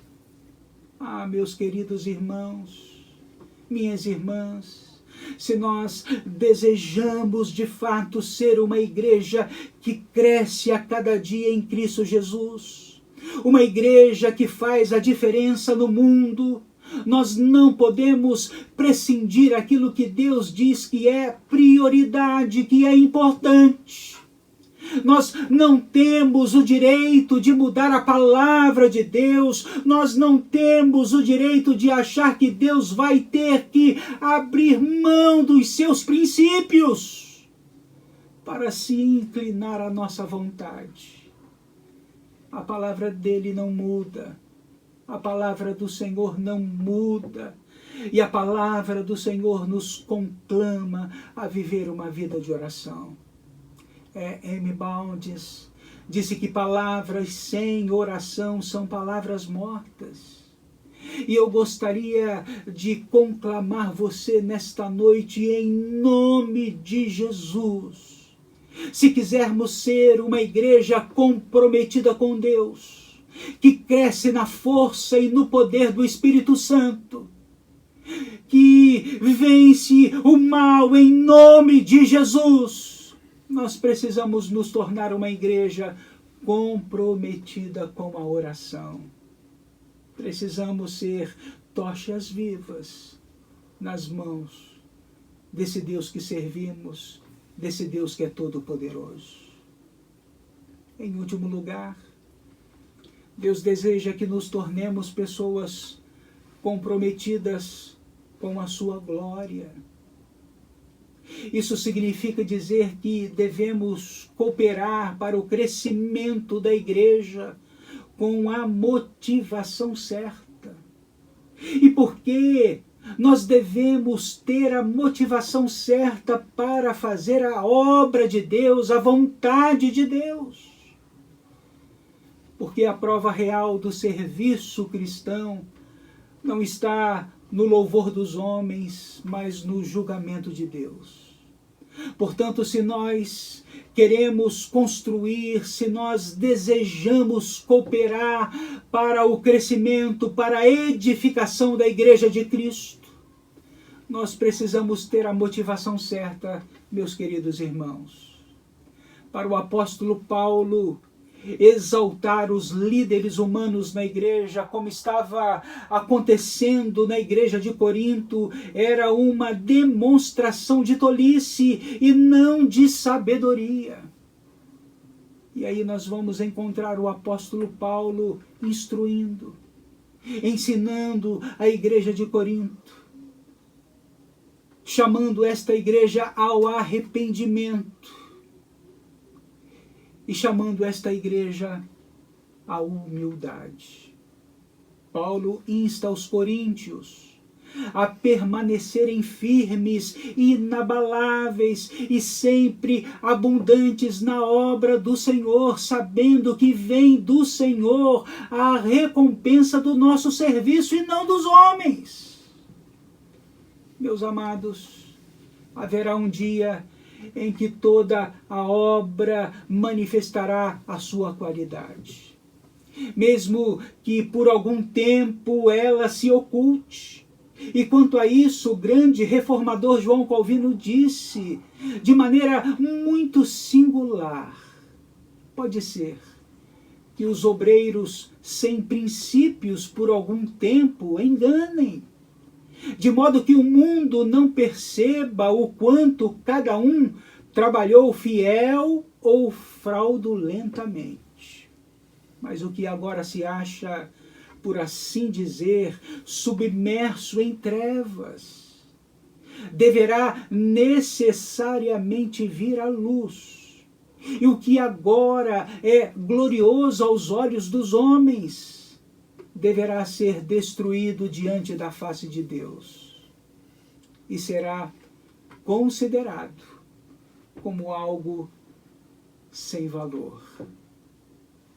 Ah, meus queridos irmãos, minhas irmãs, se nós desejamos de fato ser uma igreja que cresce a cada dia em Cristo Jesus, uma igreja que faz a diferença no mundo, nós não podemos prescindir aquilo que Deus diz que é prioridade, que é importante. Nós não temos o direito de mudar a palavra de Deus, nós não temos o direito de achar que Deus vai ter que abrir mão dos seus princípios para se inclinar à nossa vontade. A palavra dele não muda. A palavra do Senhor não muda. E a palavra do Senhor nos conclama a viver uma vida de oração. M. Bounds disse que palavras sem oração são palavras mortas. E eu gostaria de conclamar você nesta noite em nome de Jesus. Se quisermos ser uma igreja comprometida com Deus, que cresce na força e no poder do Espírito Santo, que vence o mal em nome de Jesus, nós precisamos nos tornar uma igreja comprometida com a oração. Precisamos ser tochas vivas nas mãos desse Deus que servimos, desse Deus que é todo-poderoso. Em último lugar, Deus deseja que nos tornemos pessoas comprometidas com a sua glória. Isso significa dizer que devemos cooperar para o crescimento da igreja com a motivação certa. E por que nós devemos ter a motivação certa para fazer a obra de Deus, a vontade de Deus? Porque a prova real do serviço cristão não está no louvor dos homens, mas no julgamento de Deus. Portanto, se nós queremos construir, se nós desejamos cooperar para o crescimento, para a edificação da Igreja de Cristo, nós precisamos ter a motivação certa, meus queridos irmãos. para o apóstolo Paulo exaltar os líderes humanos na igreja, como estava acontecendo na igreja de Corinto, era uma demonstração de tolice e não de sabedoria. E aí nós vamos encontrar o apóstolo Paulo instruindo, ensinando a igreja de Corinto, chamando esta igreja ao arrependimento e chamando esta igreja à humildade. Paulo insta os coríntios a permanecerem firmes, inabaláveis e sempre abundantes na obra do Senhor, sabendo que vem do Senhor a recompensa do nosso serviço e não dos homens. Meus amados, haverá um dia em que toda a obra manifestará a sua qualidade. Mesmo que por algum tempo ela se oculte. E quanto a isso, o grande reformador João Calvino disse, de maneira muito singular, pode ser que os obreiros sem princípios por algum tempo enganem, de modo que o mundo não perceba o quanto cada um trabalhou fiel ou fraudulentamente. Mas o que agora se acha, por assim dizer, submerso em trevas, deverá necessariamente vir à luz. E o que agora é glorioso aos olhos dos homens deverá ser destruído diante da face de Deus e será considerado como algo sem valor.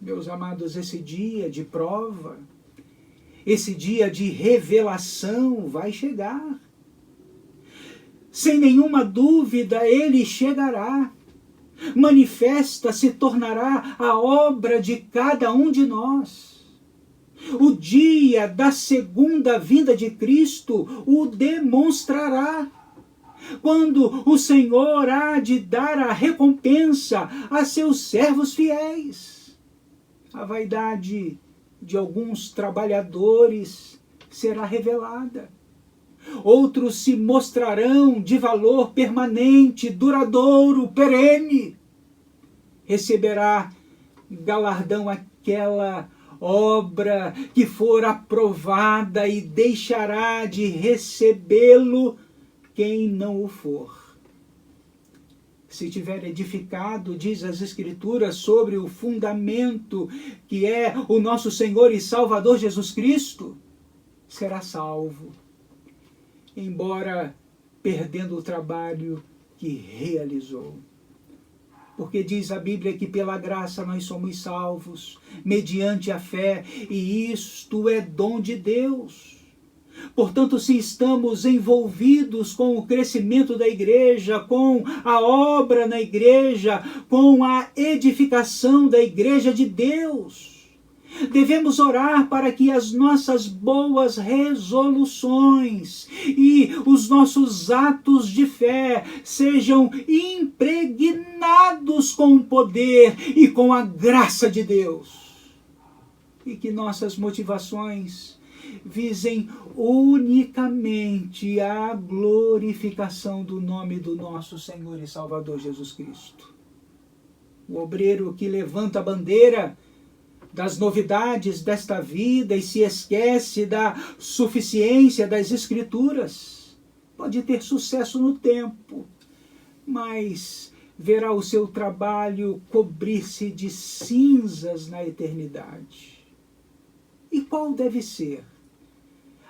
Meus amados, esse dia de prova, esse dia de revelação vai chegar. Sem nenhuma dúvida, ele chegará. Manifesta se tornará a obra de cada um de nós. O dia da segunda vinda de Cristo o demonstrará, quando o Senhor há de dar a recompensa a seus servos fiéis. A vaidade de alguns trabalhadores será revelada. Outros se mostrarão de valor permanente, duradouro, perene. Receberá galardão aquela obra que for aprovada e deixará de recebê-lo quem não o for. Se tiver edificado, diz as Escrituras, sobre o fundamento que é o nosso Senhor e Salvador Jesus Cristo, será salvo, embora perdendo o trabalho que realizou. Porque diz a Bíblia que pela graça nós somos salvos, mediante a fé, e isto é dom de Deus. Portanto, se estamos envolvidos com o crescimento da igreja, com a obra na igreja, com a edificação da igreja de Deus, devemos orar para que as nossas boas resoluções e os nossos atos de fé sejam impregnados com o poder e com a graça de Deus. E que nossas motivações visem unicamente a glorificação do nome do nosso Senhor e Salvador Jesus Cristo. O obreiro que levanta a bandeira das novidades desta vida e se esquece da suficiência das Escrituras pode ter sucesso no tempo, mas verá o seu trabalho cobrir-se de cinzas na eternidade. E qual deve ser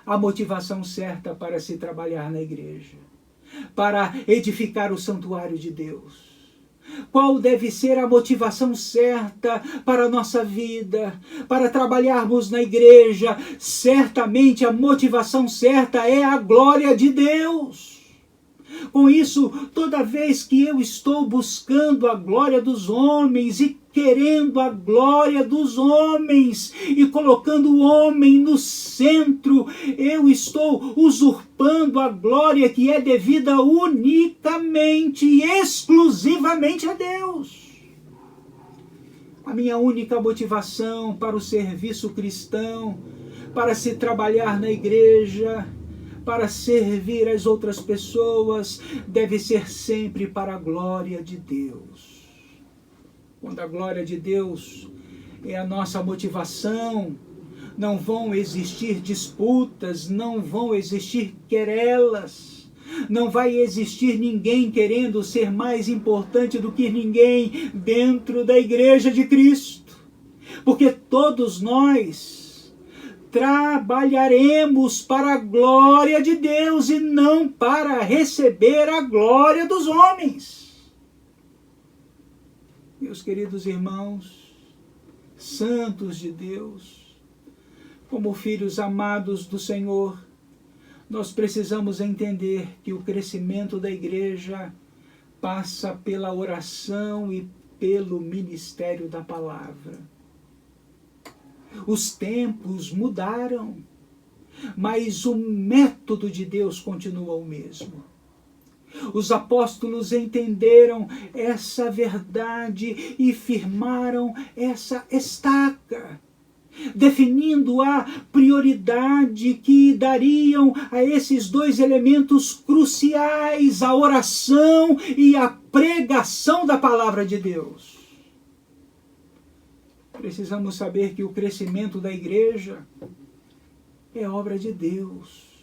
a motivação certa para se trabalhar na igreja, para edificar o santuário de Deus? Qual deve ser a motivação certa para a nossa vida, para trabalharmos na igreja? Certamente a motivação certa é a glória de Deus. Com isso, toda vez que eu estou buscando a glória dos homens e querendo a glória dos homens e colocando o homem no centro, eu estou usurpando a glória que é devida unicamente e exclusivamente a Deus. a minha única motivação para o serviço cristão, para se trabalhar na igreja, para servir as outras pessoas, deve ser sempre para a glória de Deus. Quando a glória de Deus é a nossa motivação, não vão existir disputas, não vão existir querelas, não vai existir ninguém querendo ser mais importante do que ninguém dentro da igreja de Cristo, porque todos nós trabalharemos para a glória de Deus e não para receber a glória dos homens. Meus queridos irmãos, santos de Deus, como filhos amados do Senhor, nós precisamos entender que o crescimento da igreja passa pela oração e pelo ministério da palavra. Os tempos mudaram, mas o método de Deus continua o mesmo. Os apóstolos entenderam essa verdade e firmaram essa estaca, definindo a prioridade que dariam a esses dois elementos cruciais, a oração e a pregação da palavra de Deus. Precisamos saber que o crescimento da igreja é obra de Deus.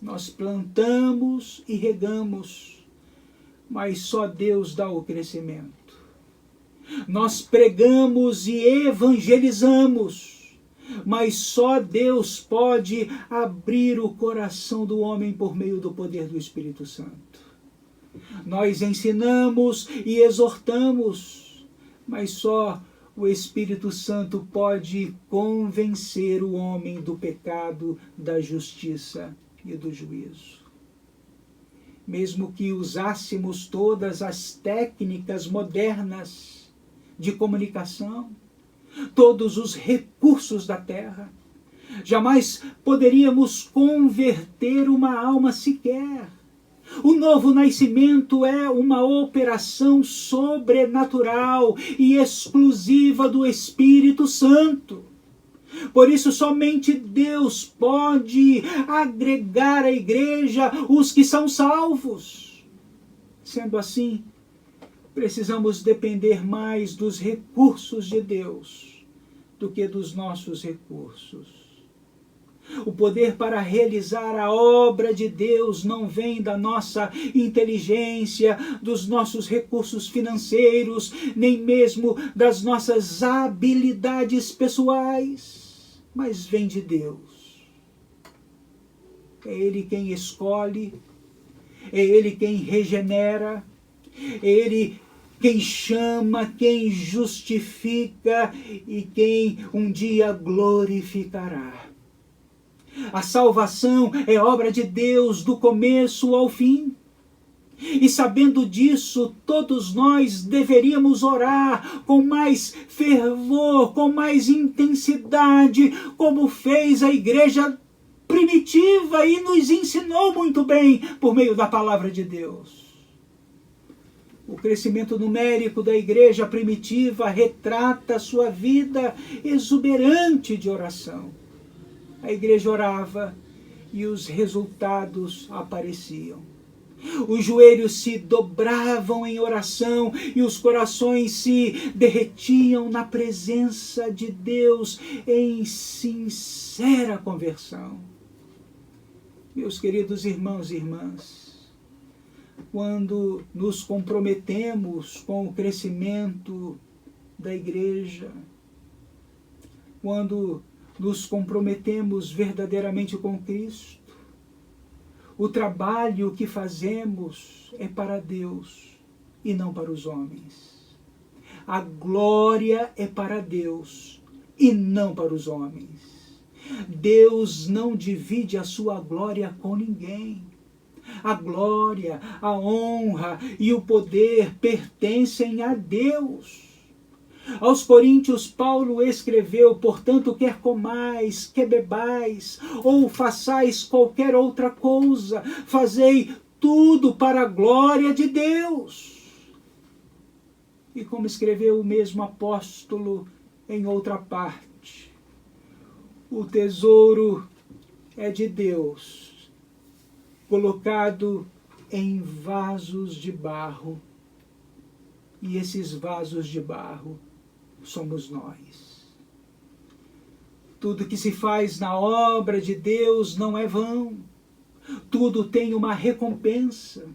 Nós plantamos e regamos, mas só Deus dá o crescimento. Nós pregamos e evangelizamos, mas só Deus pode abrir o coração do homem por meio do poder do Espírito Santo. Nós ensinamos e exortamos, mas só o Espírito Santo pode convencer o homem do pecado, da justiça e do juízo. Mesmo que usássemos todas as técnicas modernas de comunicação, todos os recursos da terra, jamais poderíamos converter uma alma sequer. O novo nascimento é uma operação sobrenatural e exclusiva do Espírito Santo. Por isso, somente Deus pode agregar à igreja os que são salvos. Sendo assim, precisamos depender mais dos recursos de Deus do que dos nossos recursos. O poder para realizar a obra de Deus não vem da nossa inteligência, dos nossos recursos financeiros, nem mesmo das nossas habilidades pessoais, mas vem de Deus. É Ele quem escolhe, é Ele quem regenera, é Ele quem chama, quem justifica e quem um dia glorificará. A salvação é obra de Deus do começo ao fim. E sabendo disso, todos nós deveríamos orar com mais fervor, com mais intensidade, como fez a igreja primitiva e nos ensinou muito bem por meio da palavra de Deus. O crescimento numérico da igreja primitiva retrata sua vida exuberante de oração. A igreja orava e os resultados apareciam. Os joelhos se dobravam em oração e os corações se derretiam na presença de Deus em sincera conversão. Meus queridos irmãos e irmãs, quando nos comprometemos com o crescimento da igreja, quando nos comprometemos verdadeiramente com Cristo, o trabalho que fazemos é para Deus e não para os homens. A glória é para Deus e não para os homens. Deus não divide a sua glória com ninguém. A glória, a honra e o poder pertencem a Deus. Aos Coríntios, Paulo escreveu: portanto, quer comais, quer bebais, ou façais qualquer outra coisa, fazei tudo para a glória de Deus. E como escreveu o mesmo apóstolo em outra parte, o tesouro é de Deus, colocado em vasos de barro, e esses vasos de barro somos nós. Tudo que se faz na obra de Deus não é vão, tudo tem uma recompensa.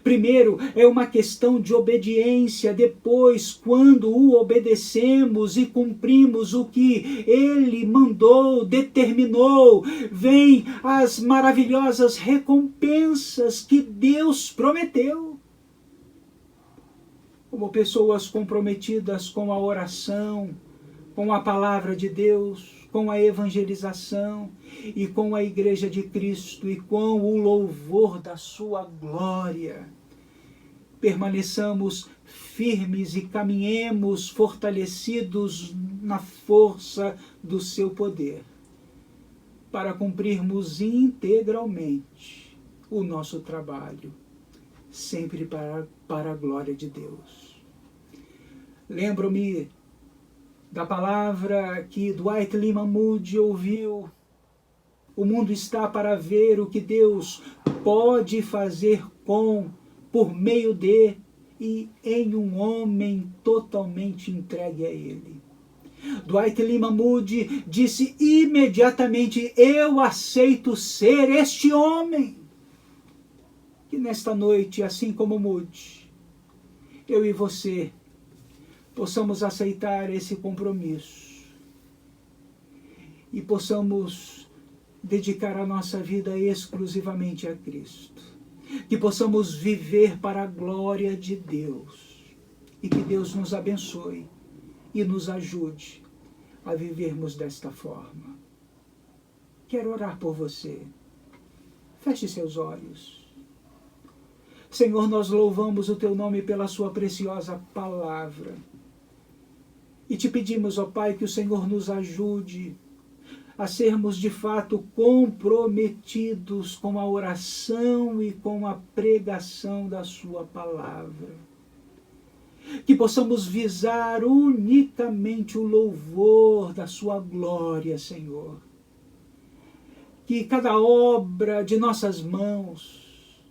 Primeiro é uma questão de obediência, depois, quando o obedecemos e cumprimos o que Ele mandou, determinou, vem as maravilhosas recompensas que Deus prometeu. Como pessoas comprometidas com a oração, com a palavra de Deus, com a evangelização e com a Igreja de Cristo e com o louvor da sua glória. Permaneçamos firmes e caminhemos fortalecidos na força do seu poder, para cumprirmos integralmente o nosso trabalho, sempre para a glória de Deus. Lembro-me da palavra que Dwight Lyman Moody ouviu: o mundo está para ver o que Deus pode fazer por meio de e em um homem totalmente entregue a Ele. Dwight Lyman Moody disse imediatamente: eu aceito ser este homem. Que nesta noite, assim como Moody, eu e você possamos aceitar esse compromisso e possamos dedicar a nossa vida exclusivamente a Cristo. Que possamos viver para a glória de Deus e que Deus nos abençoe e nos ajude a vivermos desta forma. Quero orar por você. Feche seus olhos. Senhor, nós louvamos o Teu nome pela Sua preciosa palavra. E te pedimos, ó Pai, que o Senhor nos ajude a sermos de fato comprometidos com a oração e com a pregação da Sua palavra. Que possamos visar unicamente o louvor da Sua glória, Senhor. Que cada obra de nossas mãos,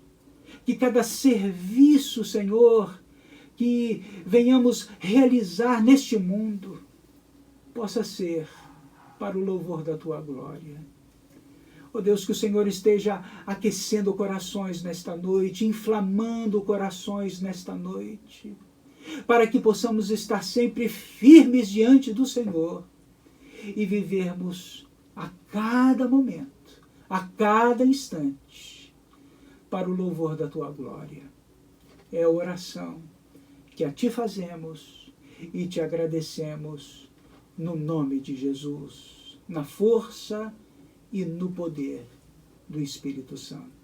que cada serviço, Senhor, que venhamos realizar neste mundo, possa ser para o louvor da Tua glória. Ó Deus, que o Senhor esteja aquecendo corações nesta noite, inflamando corações nesta noite, para que possamos estar sempre firmes diante do Senhor e vivermos a cada momento, a cada instante, para o louvor da Tua glória. É a oração que a Ti fazemos e Te agradecemos no nome de Jesus, na força e no poder do Espírito Santo.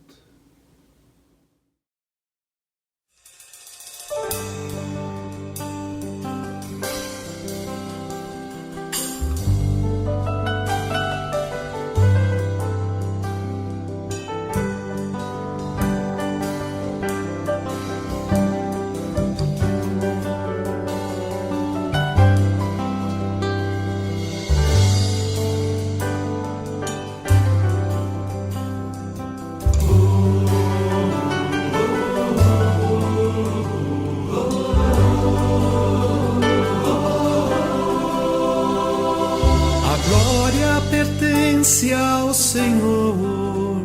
Ao Senhor,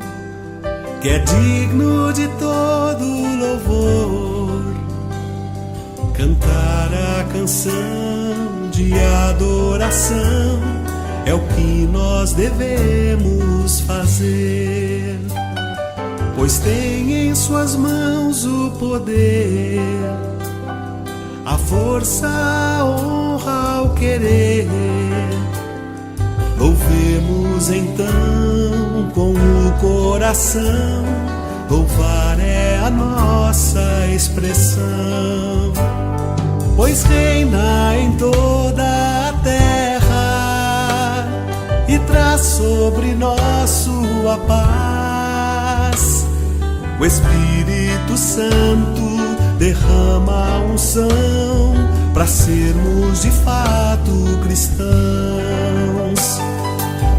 que é digno de todo louvor, cantar a canção de adoração é o que nós devemos fazer, pois tem em Suas mãos o poder, a força, a honra, o querer. Louvemos então com o coração, louvar é a nossa expressão, pois reina em toda a terra e traz sobre nós Sua paz. O Espírito Santo derrama a unção para sermos de fato cristãos.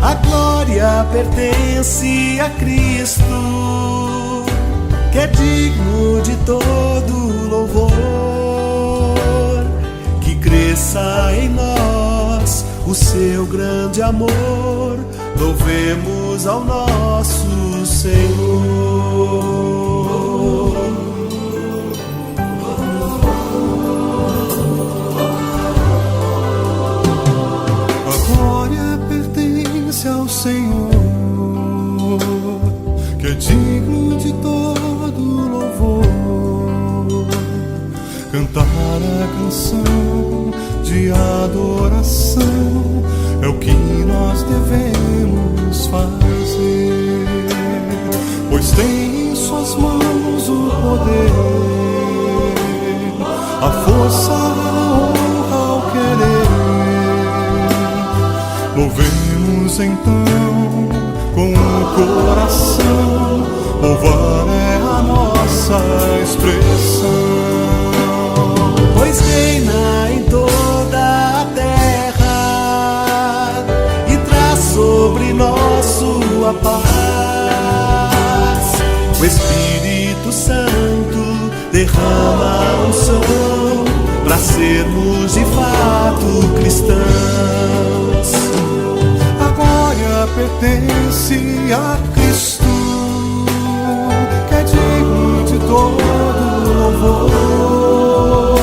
A glória pertence a Cristo, que é digno de todo louvor. Que cresça em nós o seu grande amor, louvemos ao nosso Senhor. Ao Senhor, que é digno de todo louvor. Cantar a canção de adoração é o que nós devemos fazer, pois tem em suas mãos o poder, a força, a honra, o querer. Louvemos então com o coração, louvar é a nossa expressão, pois reina em toda a terra e traz sobre nós sua paz. O Espírito Santo derrama a unção para sermos de fato cristãos. Pertence a Cristo, que é digno de todo louvor.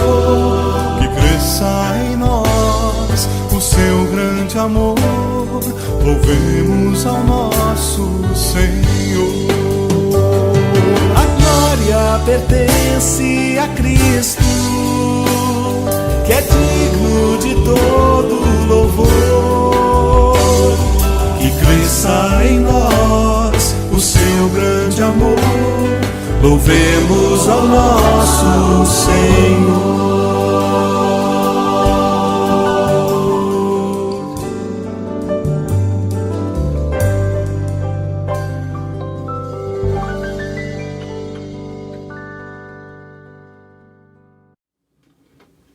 Que cresça em nós o seu grande amor, louvemos ao nosso Senhor. A glória pertence a Cristo, que é digno de todo louvor. Que cresça em nós o seu grande amor, louvemos ao nosso Senhor.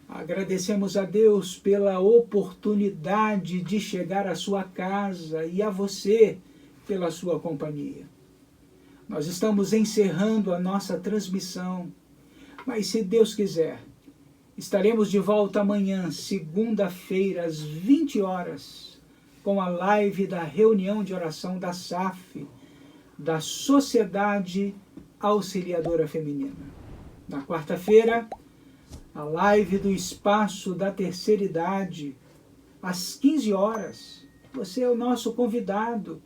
Agradecemos a Deus pela oportunidade de chegar à sua casa e a você pela sua companhia. Nós estamos encerrando a nossa transmissão, mas se Deus quiser, estaremos de volta amanhã, segunda-feira, às 20 horas, com a live da reunião de oração da SAF, da Sociedade Auxiliadora Feminina. Na quarta-feira, a live do Espaço da Terceira Idade, às 15 horas. Você é o nosso convidado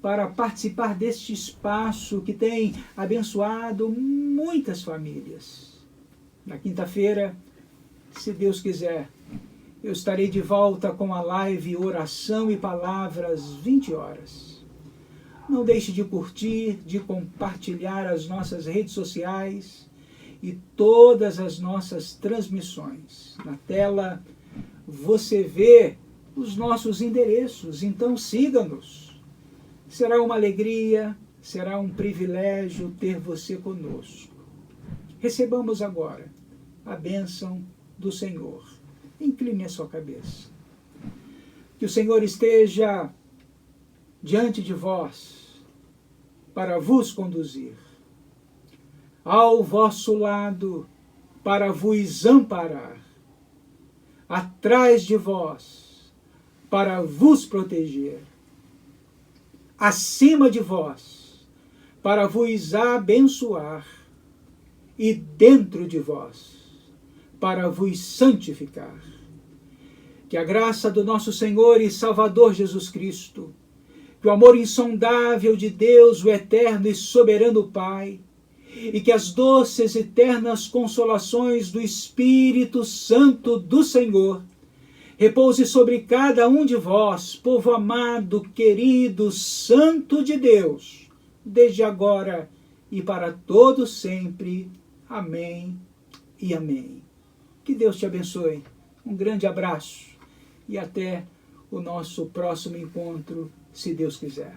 para participar deste espaço que tem abençoado muitas famílias. Na quinta-feira, se Deus quiser, eu estarei de volta com a live Oração e Palavra às 20 horas. Não deixe de curtir, de compartilhar as nossas redes sociais e todas as nossas transmissões. Na tela você vê os nossos endereços, então siga-nos. Será uma alegria, será um privilégio ter você conosco. Recebamos agora a bênção do Senhor. Incline a sua cabeça. Que o Senhor esteja diante de vós para vos conduzir, ao vosso lado para vos amparar, atrás de vós para vos proteger, acima de vós para vos abençoar e dentro de vós para vos santificar. Que a graça do nosso Senhor e Salvador Jesus Cristo, que o amor insondável de Deus, o eterno e soberano Pai, e que as doces e ternas consolações do Espírito Santo do Senhor repouse sobre cada um de vós, povo amado, querido, santo de Deus, desde agora e para todo sempre. Amém e amém. Que Deus te abençoe. Um grande abraço e até o nosso próximo encontro, se Deus quiser.